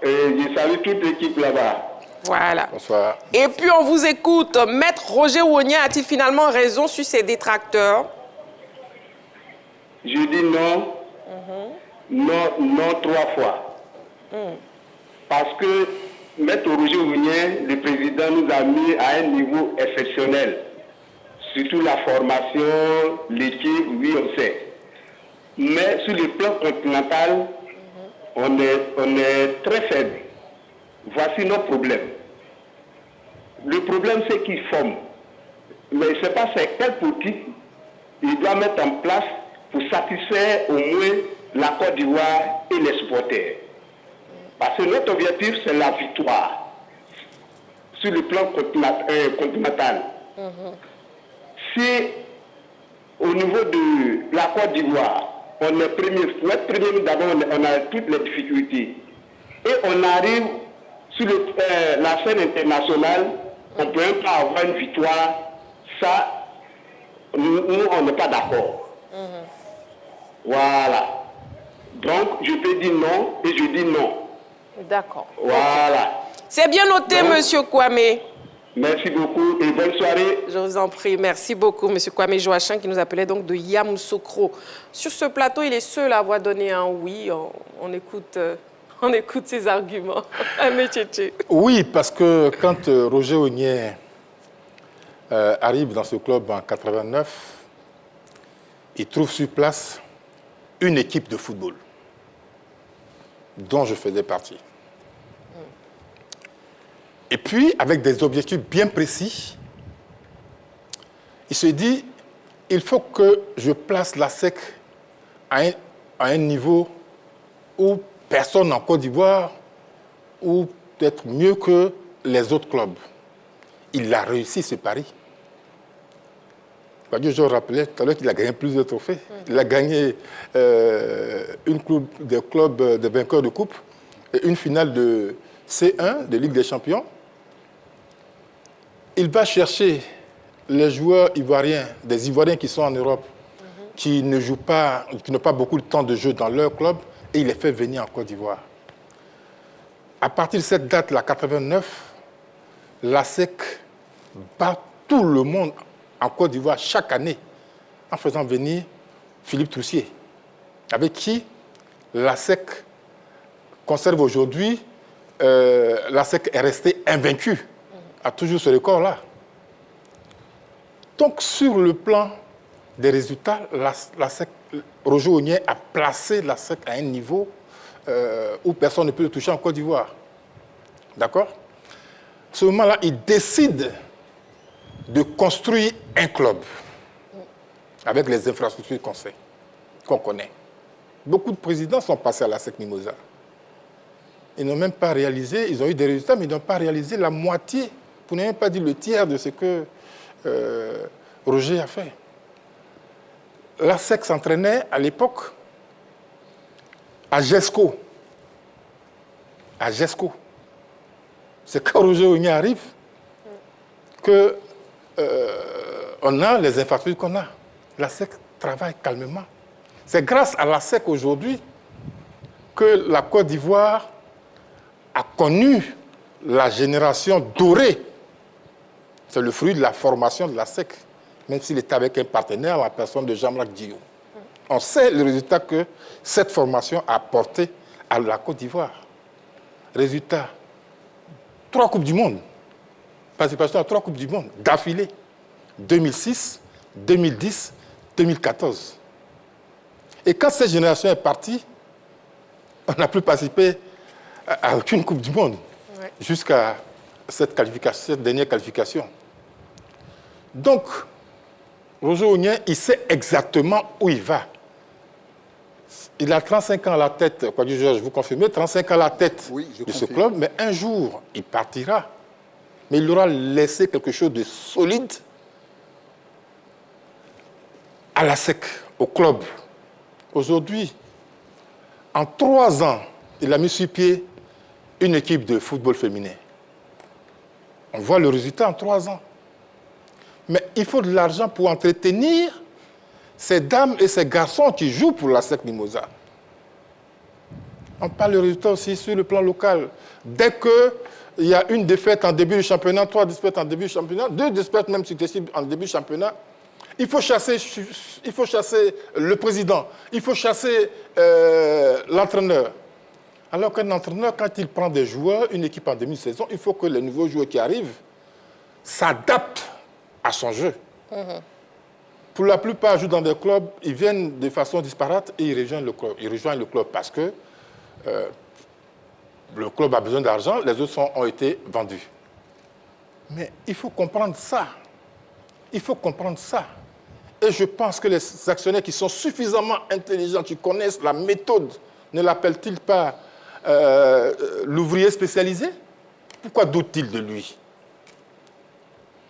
Je salue toute l'équipe là-bas. Voilà. Bonsoir. Et puis, on vous écoute. Maître Roger Ognien a-t-il finalement raison sur ses détracteurs? Je dis non. Non 3 fois. Parce que Maître Roger Ognien, le président, nous a mis à un niveau exceptionnel. Surtout la formation, l'équipe, oui, on sait. Mais sur le plan continental, on est très faible. Voici nos problèmes. Le problème, c'est qu'il forme. Mais je ne sais pas c'est quelle politique il doit mettre en place pour satisfaire au moins la Côte d'Ivoire et les supporters. Parce que notre objectif, c'est la victoire sur le plan continental. Si au niveau de la Côte d'Ivoire, on est premier, d'abord on a toutes les difficultés. Et on arrive sur la scène internationale, on ne peut même pas avoir une victoire. Ça, nous on n'est pas d'accord. Voilà. Donc, je peux dire non et je dis non. D'accord. Voilà. C'est bien noté, monsieur Kwame. Merci beaucoup et bonne soirée. Je vous en prie. Merci beaucoup, monsieur Kwame Joachim, qui nous appelait donc de Yamoussoukro. Sur ce plateau, il est seul à avoir donné un oui. On écoute ses arguments. Oui, parce que quand Roger Ognien arrive dans ce club en 89, il trouve sur place une équipe de football dont je faisais partie. Et puis, avec des objectifs bien précis, il se dit, il faut que je place la SEC à un niveau où personne en Côte d'Ivoire, ou peut-être mieux que les autres clubs. Il a réussi ce pari. Je rappelais tout à l'heure qu'il a gagné plusieurs trophées. Il a gagné des clubs de vainqueurs de coupe et une finale de C1, de Ligue des Champions. Il va chercher les joueurs ivoiriens, des Ivoiriens qui sont en Europe, qui ne jouent pas, qui n'ont pas beaucoup de temps de jeu dans leur club, et il les fait venir en Côte d'Ivoire. À partir de cette date, la 89, la SEC bat tout le monde en Côte d'Ivoire chaque année en faisant venir Philippe Troussier, avec qui la SEC conserve aujourd'hui la SEC est restée invaincue, a toujours ce record-là. Donc, sur le plan des résultats, la SEC, Roger Ognien a placé la SEC à un niveau où personne ne peut le toucher en Côte d'Ivoire. D'accord? À ce moment-là, il décide de construire un club avec les infrastructures qu'on connaît. Beaucoup de présidents sont passés à la SEC Mimosa. Ils n'ont même pas réalisé, ils ont eu des résultats, mais ils n'ont pas réalisé la moitié, pour ne même pas dire le tiers de ce que Roger a fait. La SEC s'entraînait à l'époque à GESCO. À GESCO. C'est quand Roger Ognien arrive qu'on a les infrastructures qu'on a. La SEC travaille calmement. C'est grâce à la SEC aujourd'hui que la Côte d'Ivoire a connu la génération dorée. C'est le fruit de la formation de la SEC, même s'il était avec un partenaire, la personne de Jean-Marc Diou. On sait le résultat que cette formation a apporté à la Côte d'Ivoire. Résultat, 3 Coupes du Monde. Participation à 3 Coupes du Monde d'affilée. 2006, 2010, 2014. Et quand cette génération est partie, on n'a plus participé à aucune Coupe du Monde, jusqu'à cette dernière qualification. Donc, Roger Ognien, il sait exactement où il va. Il a 35 ans à la tête, quoi du genre, je vous confirme, 35 ans à la tête de ce club, mais un jour, il partira. Mais il aura laissé quelque chose de solide à la SEC, au club. Aujourd'hui, en 3 ans, il a mis sur pied une équipe de football féminin. On voit le résultat en 3 ans. Mais il faut de l'argent pour entretenir ces dames et ces garçons qui jouent pour la SEC Mimosa. On parle de résultats aussi sur le plan local. Dès qu'il y a une défaite en début du championnat, 3 défaites en début du championnat, 2 défaites même successives en début du championnat, il faut chasser le président, il faut chasser l'entraîneur. Alors qu'un entraîneur, quand il prend des joueurs, une équipe en demi-saison, il faut que les nouveaux joueurs qui arrivent s'adaptent à son jeu. Pour la plupart, ils jouent dans des clubs, ils viennent de façon disparate et ils rejoignent le club. Ils rejoignent le club parce que le club a besoin d'argent, les autres ont été vendus. Mais il faut comprendre ça. Il faut comprendre ça. Et je pense que les actionnaires qui sont suffisamment intelligents, qui connaissent la méthode, ne l'appellent-ils pas l'ouvrier spécialisé? Pourquoi doutent-ils de lui?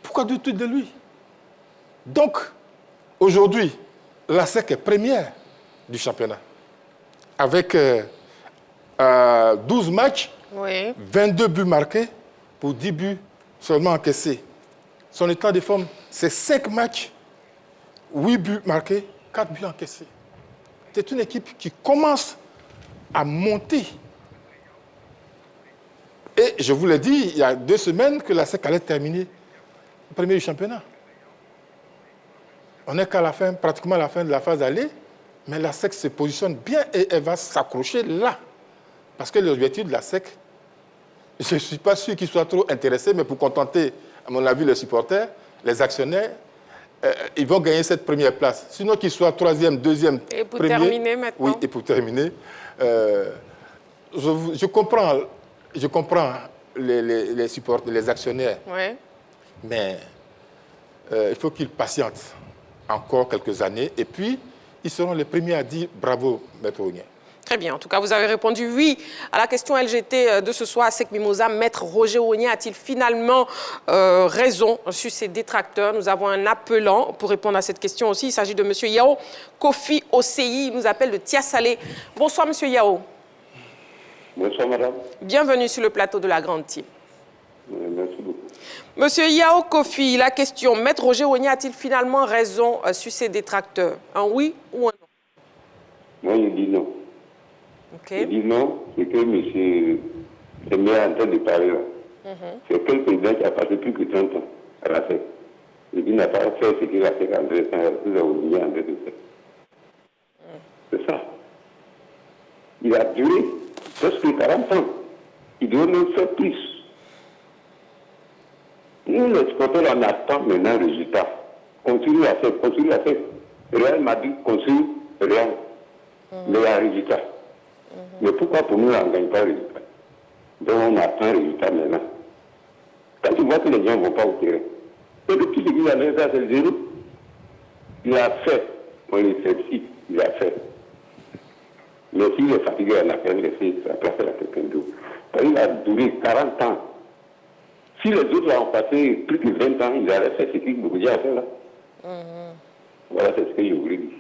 Pourquoi doutent-ils de lui? Donc, aujourd'hui, la SEC est première du championnat. Avec 12 matchs, 22 buts marqués pour 10 buts seulement encaissés. Son état de forme, c'est 5 matchs, 8 buts marqués, 4 buts encaissés. C'est une équipe qui commence à monter. Et je vous l'ai dit, il y a 2 semaines que la SEC allait terminer premier du championnat. On n'est qu'à la fin, pratiquement à la fin de la phase aller, mais la SEC se positionne bien et elle va s'accrocher là. Parce que l'objectif de la SEC, je ne suis pas sûr qu'ils soient trop intéressés, mais pour contenter, à mon avis, les supporters, les actionnaires, ils vont gagner cette première place. Sinon qu'ils soient 3e, 2e, et pour premier, terminer maintenant. Oui, et pour terminer, je comprends les supporters, les actionnaires. Ouais. Mais il faut qu'ils patientent encore quelques années et puis ils seront les premiers à dire bravo, Maître Ognien. Très bien. En tout cas, vous avez répondu oui à la question LGT de ce soir à SEC Mimosa. Maître Roger Ognien a-t-il finalement raison sur ses détracteurs? Nous avons un appelant pour répondre à cette question aussi. Il s'agit de M. Yao Kofi OCI. Il nous appelle de Tiasalé. Bonsoir, M. Yao. Bonsoir, madame. Bienvenue sur le plateau de la Grande Team. Merci beaucoup. Monsieur Yao Kofi, la question, Maître Roger Ognien a-t-il finalement raison sur ses détracteurs? Un oui ou un non? Moi, je dis non. Okay. Je dis non, c'est que M. Premier est en train de parler là. C'est quel président qui a passé plus que 30 ans à la FEC. Et qui n'a pas fait ce qu'il a fait en train de faire. C'est ça. Il a duré presque 40 ans. Il doit nous faire plus. Nous, les supporters, on attend maintenant le résultat. Continue à faire, continue à faire. Real Madrid continue, Real. Mais il y a un résultat. Mais pourquoi pour nous, on ne gagne pas le résultat? Donc on attend le résultat maintenant. Quand tu vois que les gens ne vont pas au terrain, et le petit qui a fait ça, c'est le zéro. Il a fait. On est sceptique, il a fait. Mais s'il est fatigué, on a quand même laissé sa place à quelqu'un d'autre. Il a duré 40 ans. Si les autres ont passé plus de 20 ans, ils auraient fait ce qu'ils voulaient faire là. Voilà, c'est ce que je voulais dire.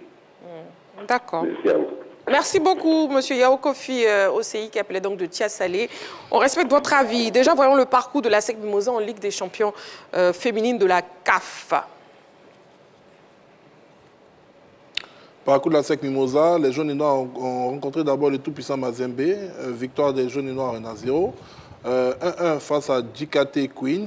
D'accord. Merci à vous. Merci beaucoup, M. Yao Kofi OCI, qui appelait donc de Tia Salé. On respecte votre avis. Déjà, voyons le parcours de la SEC Mimosa en Ligue des champions féminines de la CAF. Parcours de la SEC Mimosa, les jaunes et noirs ont rencontré d'abord le tout-puissant Mazembe, victoire des jaunes et noirs 1-0. 1-1 face à Dikate Queens.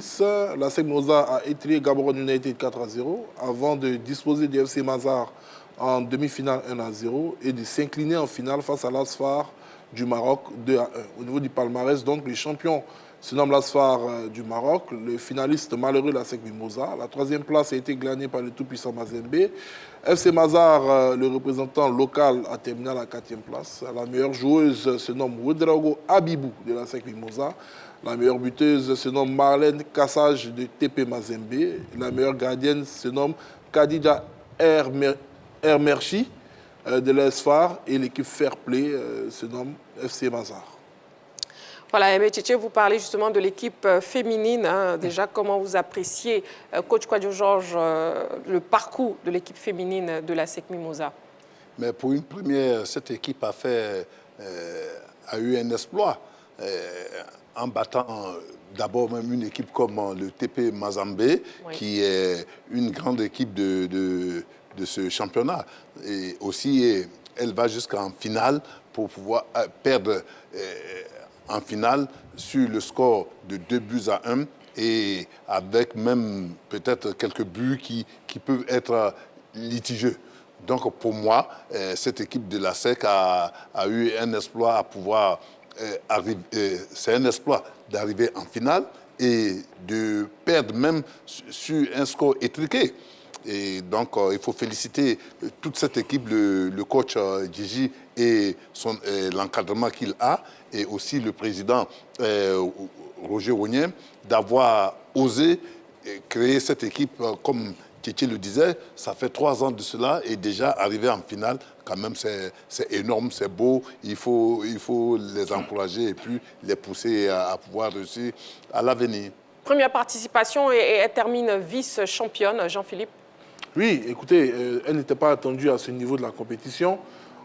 La SEC Mimosa a étrié Gaborone United 4-0 avant de disposer du FC Mazar en demi-finale 1-0 et de s'incliner en finale face à l'Asfar du Maroc 2-1. Au niveau du palmarès, donc, les champions se nomment l'Asfar du Maroc, le finaliste malheureux de la SEC Mimosa. La troisième place a été glanée par le tout-puissant Mazembe. FC Mazar, le représentant local, a terminé à la 4e place. La meilleure joueuse se nomme Ouedraogo Abibou de la SEC Mimosa. La meilleure buteuse se nomme Marlène Kassage de TP Mazembe. La meilleure gardienne se nomme Kadija Ermerchi de l'ESFAR. Et l'équipe Fair Play se nomme FC Mazar. Voilà, Aimé Tchétché, vous parlez justement de l'équipe féminine. Déjà, comment vous appréciez, coach Kouadio Georges, le parcours de l'équipe féminine de la SEC Mimosa? Mais pour une première, cette équipe a eu un exploit en battant d'abord même une équipe comme le TP Mazembe, qui est une grande équipe de ce championnat. Et aussi, elle va jusqu'en finale pour pouvoir perdre en finale sur le score de 2-1 et avec même peut-être quelques buts qui peuvent être litigieux. Donc pour moi, cette équipe de la SEC a eu un exploit à pouvoir arriver. C'est un exploit d'arriver en finale et de perdre même sur un score étriqué. Et donc, il faut féliciter toute cette équipe, le coach Gigi et l'encadrement qu'il a, et aussi le président Roger Ogniem, d'avoir osé créer cette équipe, comme Tchétché le disait, ça fait 3 ans de cela, et déjà arriver en finale, quand même, c'est énorme, c'est beau. Il faut les encourager et puis les pousser à pouvoir réussir à l'avenir. Première participation et elle termine vice-championne, Jean-Philippe. Oui, écoutez, elle n'était pas attendue à ce niveau de la compétition.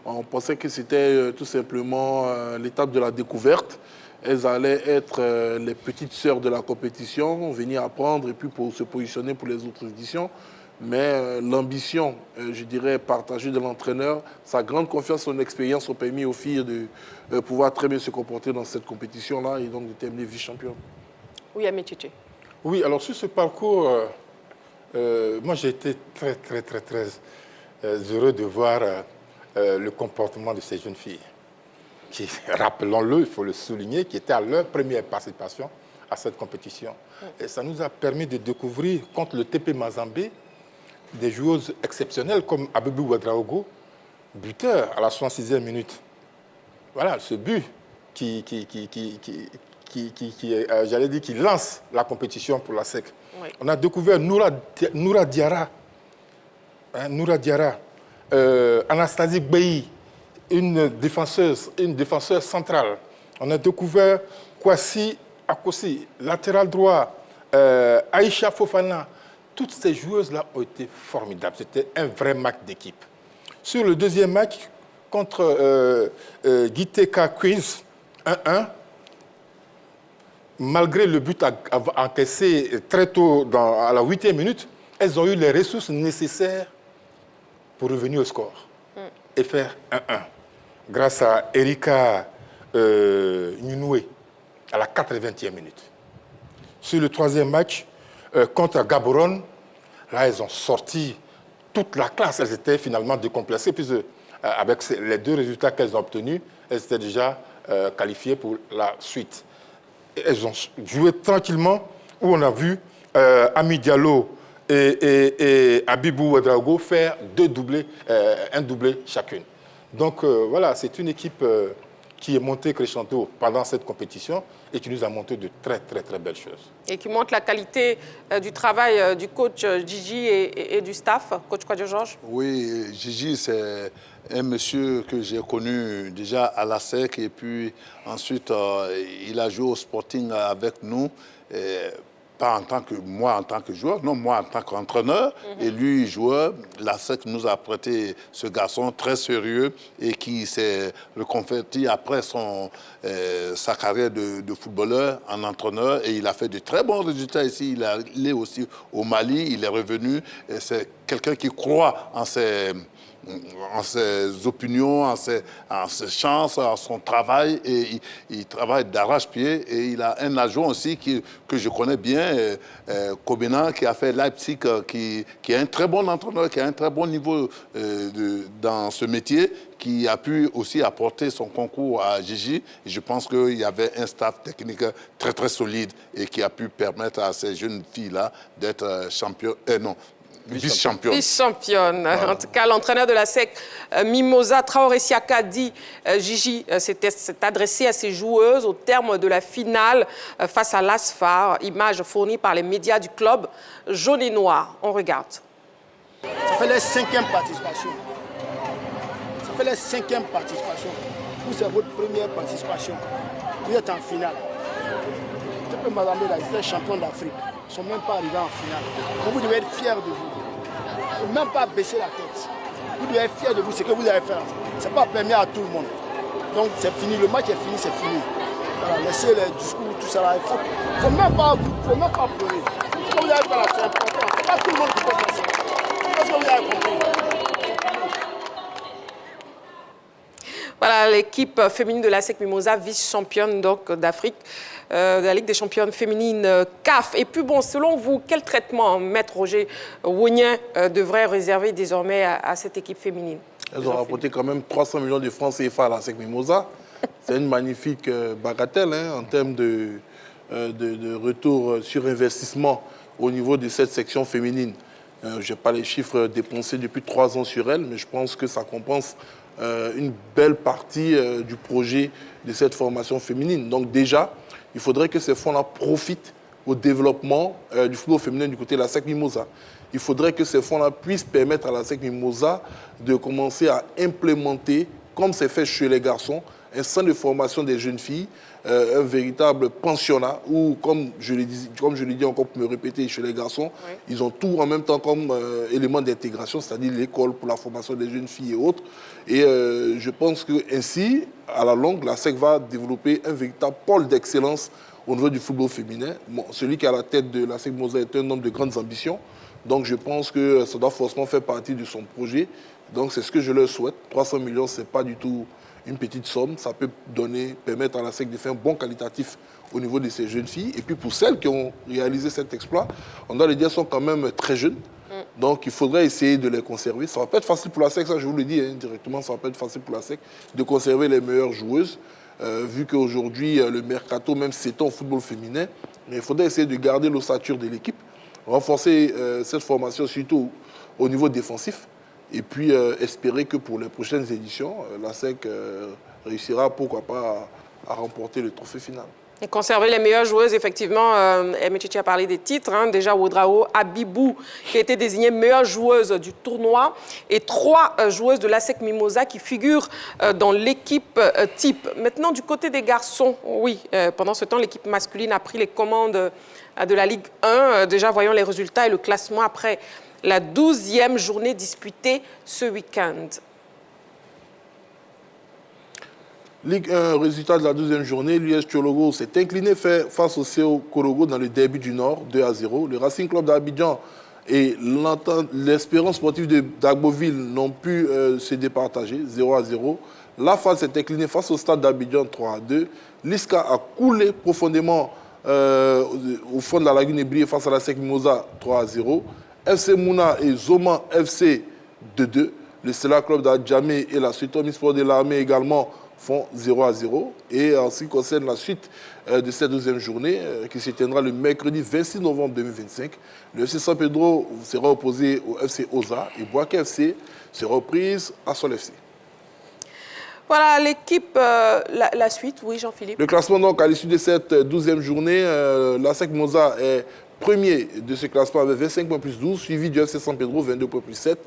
On pensait que c'était tout simplement l'étape de la découverte. Elles allaient être les petites sœurs de la compétition, venir apprendre et puis pour se positionner pour les autres éditions. Mais l'ambition, je dirais, partagée de l'entraîneur, sa grande confiance, son expérience ont permis aux filles de pouvoir très bien se comporter dans cette compétition-là et donc de terminer vice-championne. Oui, Aimé Tchétché. Oui, alors sur ce parcours, moi j'ai été très heureux de voir le comportement de ces jeunes filles qui, rappelons-le, il faut le souligner, qui étaient à leur première participation à cette compétition. Et ça nous a permis de découvrir contre le TP Mazembe des joueuses exceptionnelles comme Abibou Ouedraogo, buteur à la 66e minute. Voilà, ce but qui lance la compétition pour la SEC. Oui. On a découvert Noura Diarra, Anastasie Gbei, une défenseuse centrale. On a découvert Kwasi Akosi, latéral droit, Aïcha Fofana. Toutes ces joueuses-là ont été formidables. C'était un vrai match d'équipe. Sur le deuxième match, contre Giteka Queens, 1-1, malgré le but encaissé très tôt à la 8e minute, elles ont eu les ressources nécessaires pour revenir au score et faire 1-1. Grâce à Erika Nunoué à la 80e minute. Sur le troisième match, contre Gaborone, là, elles ont sorti toute la classe. Elles étaient finalement décomplexées, puisque avec les 2 résultats qu'elles ont obtenus, elles étaient déjà qualifiées pour la suite. elles ont joué tranquillement, où on a vu Ami Diallo et Abibou Ouedraogo faire un doublé chacune. Donc voilà, c'est une équipe qui est montée crescendo pendant cette compétition et qui nous a montré de très, très, très belles choses. Et qui montre la qualité du travail du coach Gigi et du staff. Coach Kouadio Georges? Oui, Gigi, c'est un monsieur que j'ai connu déjà à la SEC et puis ensuite, il a joué au Sporting avec nous. Pas en tant que moi en tant que joueur, non, moi en tant qu'entraîneur. Et lui, joueur, la SEC nous a prêté ce garçon très sérieux et qui s'est reconverti après sa carrière de footballeur en entraîneur. Et il a fait de très bons résultats ici. Il est aussi au Mali, il est revenu. C'est quelqu'un qui croit en ses opinions, en ses chances, en son travail, et il travaille d'arrache-pied. Et il a un adjoint aussi que je connais bien, Kobena, qui a fait Leipzig, qui est un très bon entraîneur, qui a un très bon niveau dans ce métier, qui a pu aussi apporter son concours à Gigi. Et je pense qu'il y avait un staff technique très, très solide et qui a pu permettre à ces jeunes filles-là d'être vice-championne. Vice-championne. Voilà. En tout cas, l'entraîneur de la SEC, Mimosa Traoré Siaka, dit Gigi s'est adressé à ses joueuses au terme de la finale face à l'ASFA. Image fournie par les médias du club jaune et noir. On regarde. Ça fait la 5e participation. Ça fait la 5e participation. Vous, c'est votre première participation. Vous êtes en finale. Je peux m'attendre là, ils sont champions d'Afrique. Ils ne sont même pas arrivés en finale. Donc vous devez être fiers de vous. Il ne faut même pas baisser la tête. Vous devez être fiers de vous, ce que vous avez fait. Ce n'est pas permis à tout le monde. Donc c'est fini, le match est fini, c'est fini. Voilà, laissez les discours, tout ça là. Il ne faut même pas pleurer. Ce que vous avez fait là, c'est important. Ce n'est pas tout le monde qui peut faire ça. C'est ce que vous avez compris. Voilà l'équipe féminine de la SEC Mimosa, vice-championne d'Afrique, de la Ligue des championnes féminines CAF. Et puis bon, selon vous, quel traitement Maître Roger Wognien devrait réserver désormais à cette équipe féminine? Elles ont rapporté quand même 300 millions de francs CFA à la SEC Mimosa. C'est une magnifique bagatelle en termes de retour sur investissement au niveau de cette section féminine. Je n'ai pas les chiffres dépensés depuis 3 ans sur elle, mais je pense que ça compense une belle partie du projet de cette formation féminine. Donc déjà, il faudrait que ces fonds-là profitent au développement du football féminin du côté de la SEC Mimosa. Il faudrait que ces fonds-là puissent permettre à la SEC Mimosa de commencer à implémenter, comme c'est fait chez les garçons, un centre de formation des jeunes filles, un véritable pensionnat où, comme je l'ai dit encore pour me répéter, chez les garçons, oui, ils ont tout en même temps comme élément d'intégration, c'est-à-dire l'école pour la formation des jeunes filles et autres. Et je pense qu'ainsi, à la longue, la SEC va développer un véritable pôle d'excellence au niveau du football féminin. Bon, celui qui est à la tête de la SEC Mimosa est un homme de grandes ambitions. Donc je pense que ça doit forcément faire partie de son projet. Donc c'est ce que je leur souhaite. 300 millions, ce n'est pas du tout une petite somme. Ça peut permettre à la SEC de faire un bon qualitatif au niveau de ces jeunes filles. Et puis pour celles qui ont réalisé cet exploit, on doit les dire, sont quand même très jeunes. Donc il faudrait essayer de les conserver. Ça ne va pas être facile pour la SEC, ça je vous le dis directement, ça ne va pas être facile pour la SEC de conserver les meilleures joueuses. Vu qu'aujourd'hui, le mercato même s'étend au football féminin. Mais il faudrait essayer de garder l'ossature de l'équipe, renforcer cette formation surtout au niveau défensif. Et puis espérer que pour les prochaines éditions, la SEC réussira, pourquoi pas, à remporter le trophée final. Et conserver les meilleures joueuses, effectivement, Emechichi a parlé des titres. Déjà, Ouedraogo, Abibou, qui a été désignée meilleure joueuse du tournoi. Et 3 joueuses de la SEC Mimosa qui figurent dans l'équipe type. Maintenant, du côté des garçons, oui, pendant ce temps, l'équipe masculine a pris les commandes de la Ligue 1. Déjà, voyons les résultats et le classement après la 12e journée disputée ce week-end. Ligue 1, résultat de la 12e journée, l'US Tchologo s'est incliné face au CO Korogo dans le derby du Nord, 2-0. Le Racing Club d'Abidjan et l'Espérance sportive d'Agboville n'ont pu se départager, 0-0. La FAS s'est inclinée face au Stade d'Abidjan, 3-2. L'ISCA a coulé profondément au fond de la lagune et brillé face à la SEC Mimosa, 3-0. FC Mouna et Zoma FC, 2-2. Le Stella Club d'Adjamé et la Suitomi Sport de l'armée également font 0-0. Et en ce qui concerne la suite de cette 12e journée, qui se tiendra le mercredi 26 novembre 2025, le FC San Pedro sera opposé au FC Oza et Bouaké FC sera reprise à Sol FC. Voilà l'équipe, la suite, oui Jean-Philippe. Le classement donc à l'issue de cette 12e journée, l'ASEC Mimosa est premier de ce classement avec 25 points plus 12, suivi du FC San Pedro 22 points plus 7.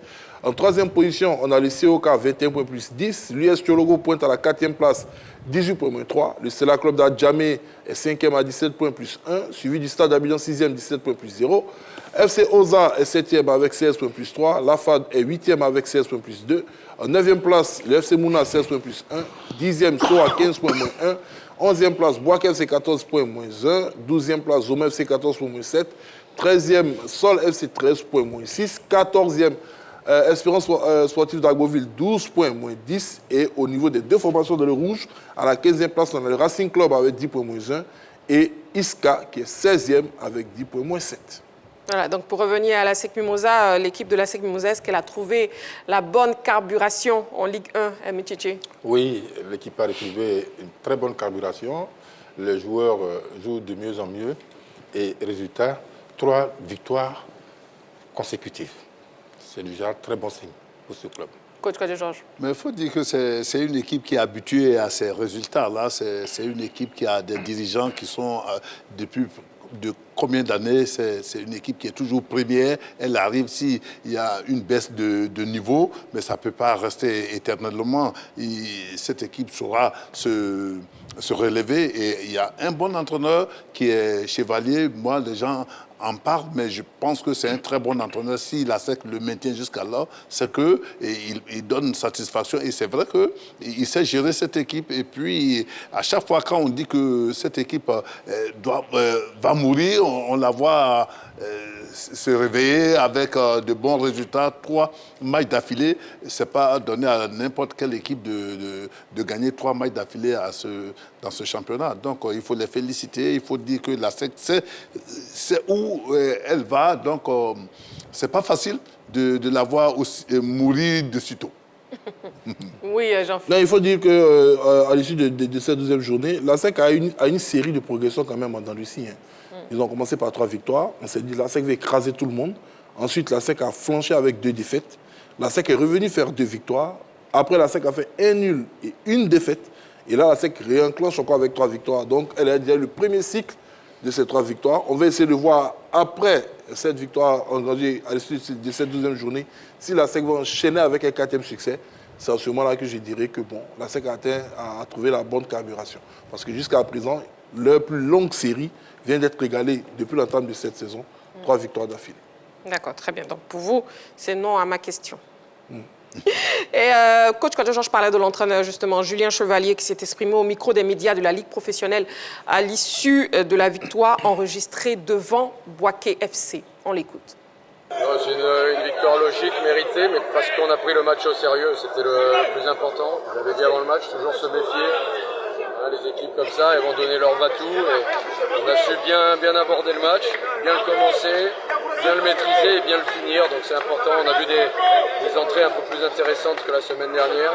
En troisième position, on a le COK 21 points plus 10. L'US Thiologo pointe à la 4e place 18 points moins 3. Le Stella Club d'Adjamé est 5e à 17 points plus 1, suivi du Stade Abidjan 6e 17 points plus 0. FC Oza est 7e avec 16 points plus 3. La FAD est 8e avec 16 points plus 2. En 9e place, le FC Mouna 16 points plus 1. 10e SOA 15 points moins 1. 11e place, Bouaké FC 14 points moins 1. 12e place, Zoma FC 14 points moins 7. 13e, Sol FC 13 points moins 6. 14e, Espérance Sportive d'Agboville 12 points moins 10. Et au niveau des deux formations dans le rouge, à la 15e place, on a le Racing Club avec 10 points moins 1. Et Iska qui est 16e avec 10 points moins 7. Voilà, donc pour revenir à l'ASEC Mimosa, l'équipe de l'ASEC Mimosa, est-ce qu'elle a trouvé la bonne carburation en Ligue 1, Métiché? Oui, l'équipe a retrouvé une très bonne carburation. Les joueurs jouent de mieux en mieux. Et résultat, 3 victoires consécutives. C'est déjà un très bon signe pour ce club. Coach Georges. Mais il faut dire que c'est une équipe qui est habituée à ces résultats-là. C'est une équipe qui a des dirigeants qui sont depuis de combien d'années, c'est une équipe qui est toujours première. Elle arrive s'il y a une baisse de niveau, mais ça ne peut pas rester éternellement. Cette équipe saura se relever. Et il y a un bon entraîneur qui est Chevalier. Moi, les gens en parlent, mais je pense que c'est un très bon entraîneur. Si la SEC le maintient jusqu'à là, c'est qu'il donne satisfaction. Et c'est vrai qu'il sait gérer cette équipe. Et puis, à chaque fois quand on dit que cette équipe va mourir, on la voit se réveiller avec de bons résultats. 3 matchs d'affilée, ce n'est pas donné à n'importe quelle équipe de gagner 3 matchs d'affilée dans ce championnat. Donc, il faut les féliciter. Il faut dire que la SEC, c'est où elle va. Donc, ce n'est pas facile de la voir mourir de sitôt. Oui, Jean-Philippe. Il faut dire qu'à l'issue de cette 12e journée, la SEC a une série de progressions quand même en Andalousie. Ils ont commencé par 3 victoires. On s'est dit la SEC va écraser tout le monde. Ensuite, la SEC a flanché avec 2 défaites. La SEC est revenue faire 2 victoires. Après, la SEC a fait 1 nul et 1 défaite. Et là, la SEC réenclenche encore avec 3 victoires. Donc, elle a déjà le premier cycle de ces 3 victoires. On va essayer de voir après cette victoire engagée à l'issue de cette 12e journée si la SEC va enchaîner avec un 4e succès. C'est à ce moment-là que je dirais que bon, la SEC a trouvé la bonne carburation. Parce que jusqu'à présent, leur plus longue série vient d'être égalée depuis l'entame de cette saison. 3 victoires d'affilée. D'accord, très bien. Donc pour vous, c'est non à ma question. Et coach, quand je parlais de l'entraîneur justement, Julien Chevalier, qui s'est exprimé au micro des médias de la Ligue professionnelle à l'issue de la victoire enregistrée devant Bouaké FC. On l'écoute. C'est une victoire logique, méritée, mais parce qu'on a pris le match au sérieux, c'était le plus important. Je l'avais dit avant le match, toujours se méfier. Les équipes comme ça, elles vont donner leur va-tout. On a su bien aborder le match, bien le commencer, bien le maîtriser et bien le finir. Donc c'est important. On a vu des entrées un peu plus intéressantes que la semaine dernière.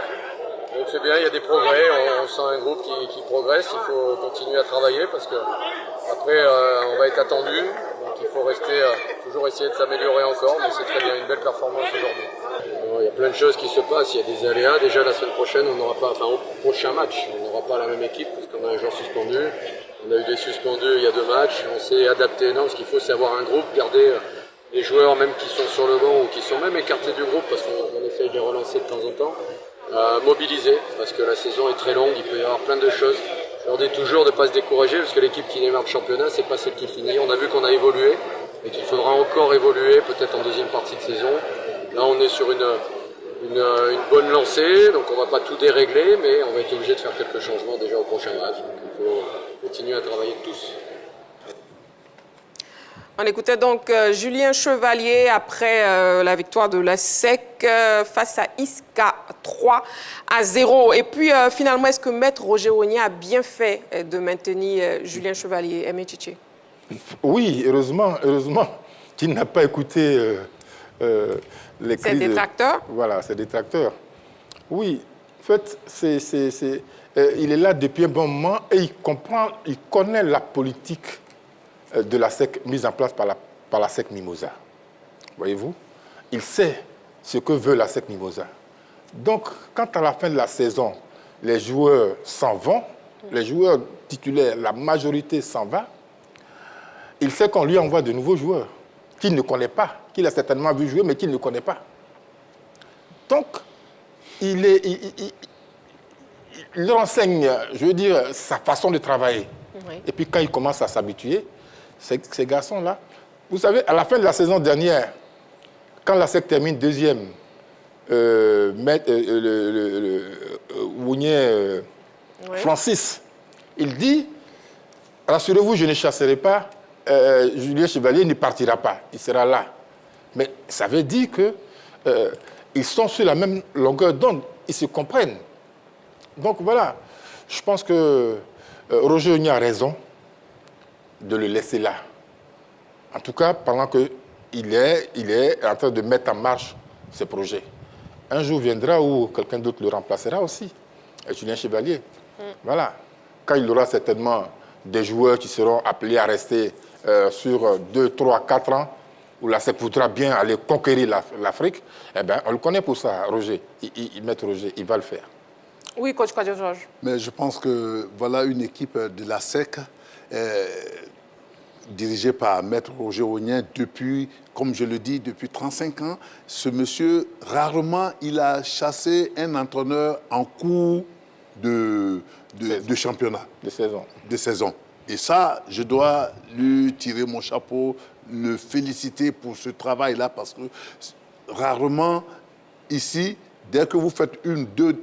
Donc c'est bien, il y a des progrès. On sent un groupe qui progresse. Il faut continuer à travailler parce que après on va être attendu. Donc il faut toujours essayer de s'améliorer encore. Mais c'est très bien, une belle performance aujourd'hui. Il y a plein de choses qui se passent, il y a des aléas. Déjà la semaine prochaine, au prochain match, on n'aura pas la même équipe parce qu'on a un joueur suspendu. On a eu des suspendus il y a 2 matchs. On s'est adapté. Non, ce qu'il faut, c'est avoir un groupe, garder les joueurs même qui sont sur le banc ou qui sont même écartés du groupe parce qu'on essaye de les relancer de temps en temps. Mobiliser parce que la saison est très longue, il peut y avoir plein de choses. Je leur dis toujours de ne pas se décourager parce que l'équipe qui démarre le championnat, c'est pas celle qui finit. On a vu qu'on a évolué et qu'il faudra encore évoluer peut-être en deuxième partie de saison. Là, on est sur une bonne lancée, donc on ne va pas tout dérégler, mais on va être obligé de faire quelques changements déjà au prochain match. Donc il faut continuer à travailler tous. On écoutait donc Julien Chevalier après la victoire de la SEC face à Iska 3-0. Et puis finalement, est-ce que Maître Roger Ognier a bien fait de maintenir Julien Chevalier, Aimé Tchitché? Oui, heureusement qu'il n'a pas écouté les cris détracteurs. Voilà, ses détracteurs. Oui, En fait, il est là depuis un bon moment et il connaît la politique de la SEC mise en place par la SEC Mimosa. Voyez-vous? Il sait ce que veut la SEC Mimosa. Donc, quand à la fin de la saison, les joueurs s'en vont, les joueurs titulaires, la majorité s'en va, il sait qu'on lui envoie de nouveaux joueurs qu'il ne connaît pas, qu'il a certainement vu jouer, mais qu'il ne connaît pas. Donc, il enseigne, je veux dire, sa façon de travailler. Oui. Et puis quand il commence à s'habituer, ces garçons-là, vous savez, à la fin de la saison dernière, quand la SEC termine deuxième, Wounier Francis, il dit, rassurez-vous, je ne chasserai pas, Julien Chevalier ne partira pas, il sera là. Mais ça veut dire qu'ils sont sur la même longueur d'onde, ils se comprennent. Donc voilà, je pense que Roger Ogna a raison de le laisser là. En tout cas, pendant qu'il est en train de mettre en marche ses projets. Un jour viendra où quelqu'un d'autre le remplacera aussi, Julien Chevalier. Voilà. Quand il aura certainement des joueurs qui seront appelés à rester sur 2, 3, 4 ans, où la SEC voudra bien aller conquérir l'Afrique, eh bien, on le connaît pour ça, Roger. Maître Roger, il va le faire. Oui, coach Kwadjo Georges. Mais je pense que voilà une équipe de la SEC dirigée par Maître Roger Ogna depuis, comme je le dis, depuis 35 ans. Ce monsieur, rarement, il a chassé un entraîneur en cours de championnat. De saison. Et ça, je dois lui tirer mon chapeau, le féliciter pour ce travail-là, parce que rarement, ici, dès que vous faites 1, 2,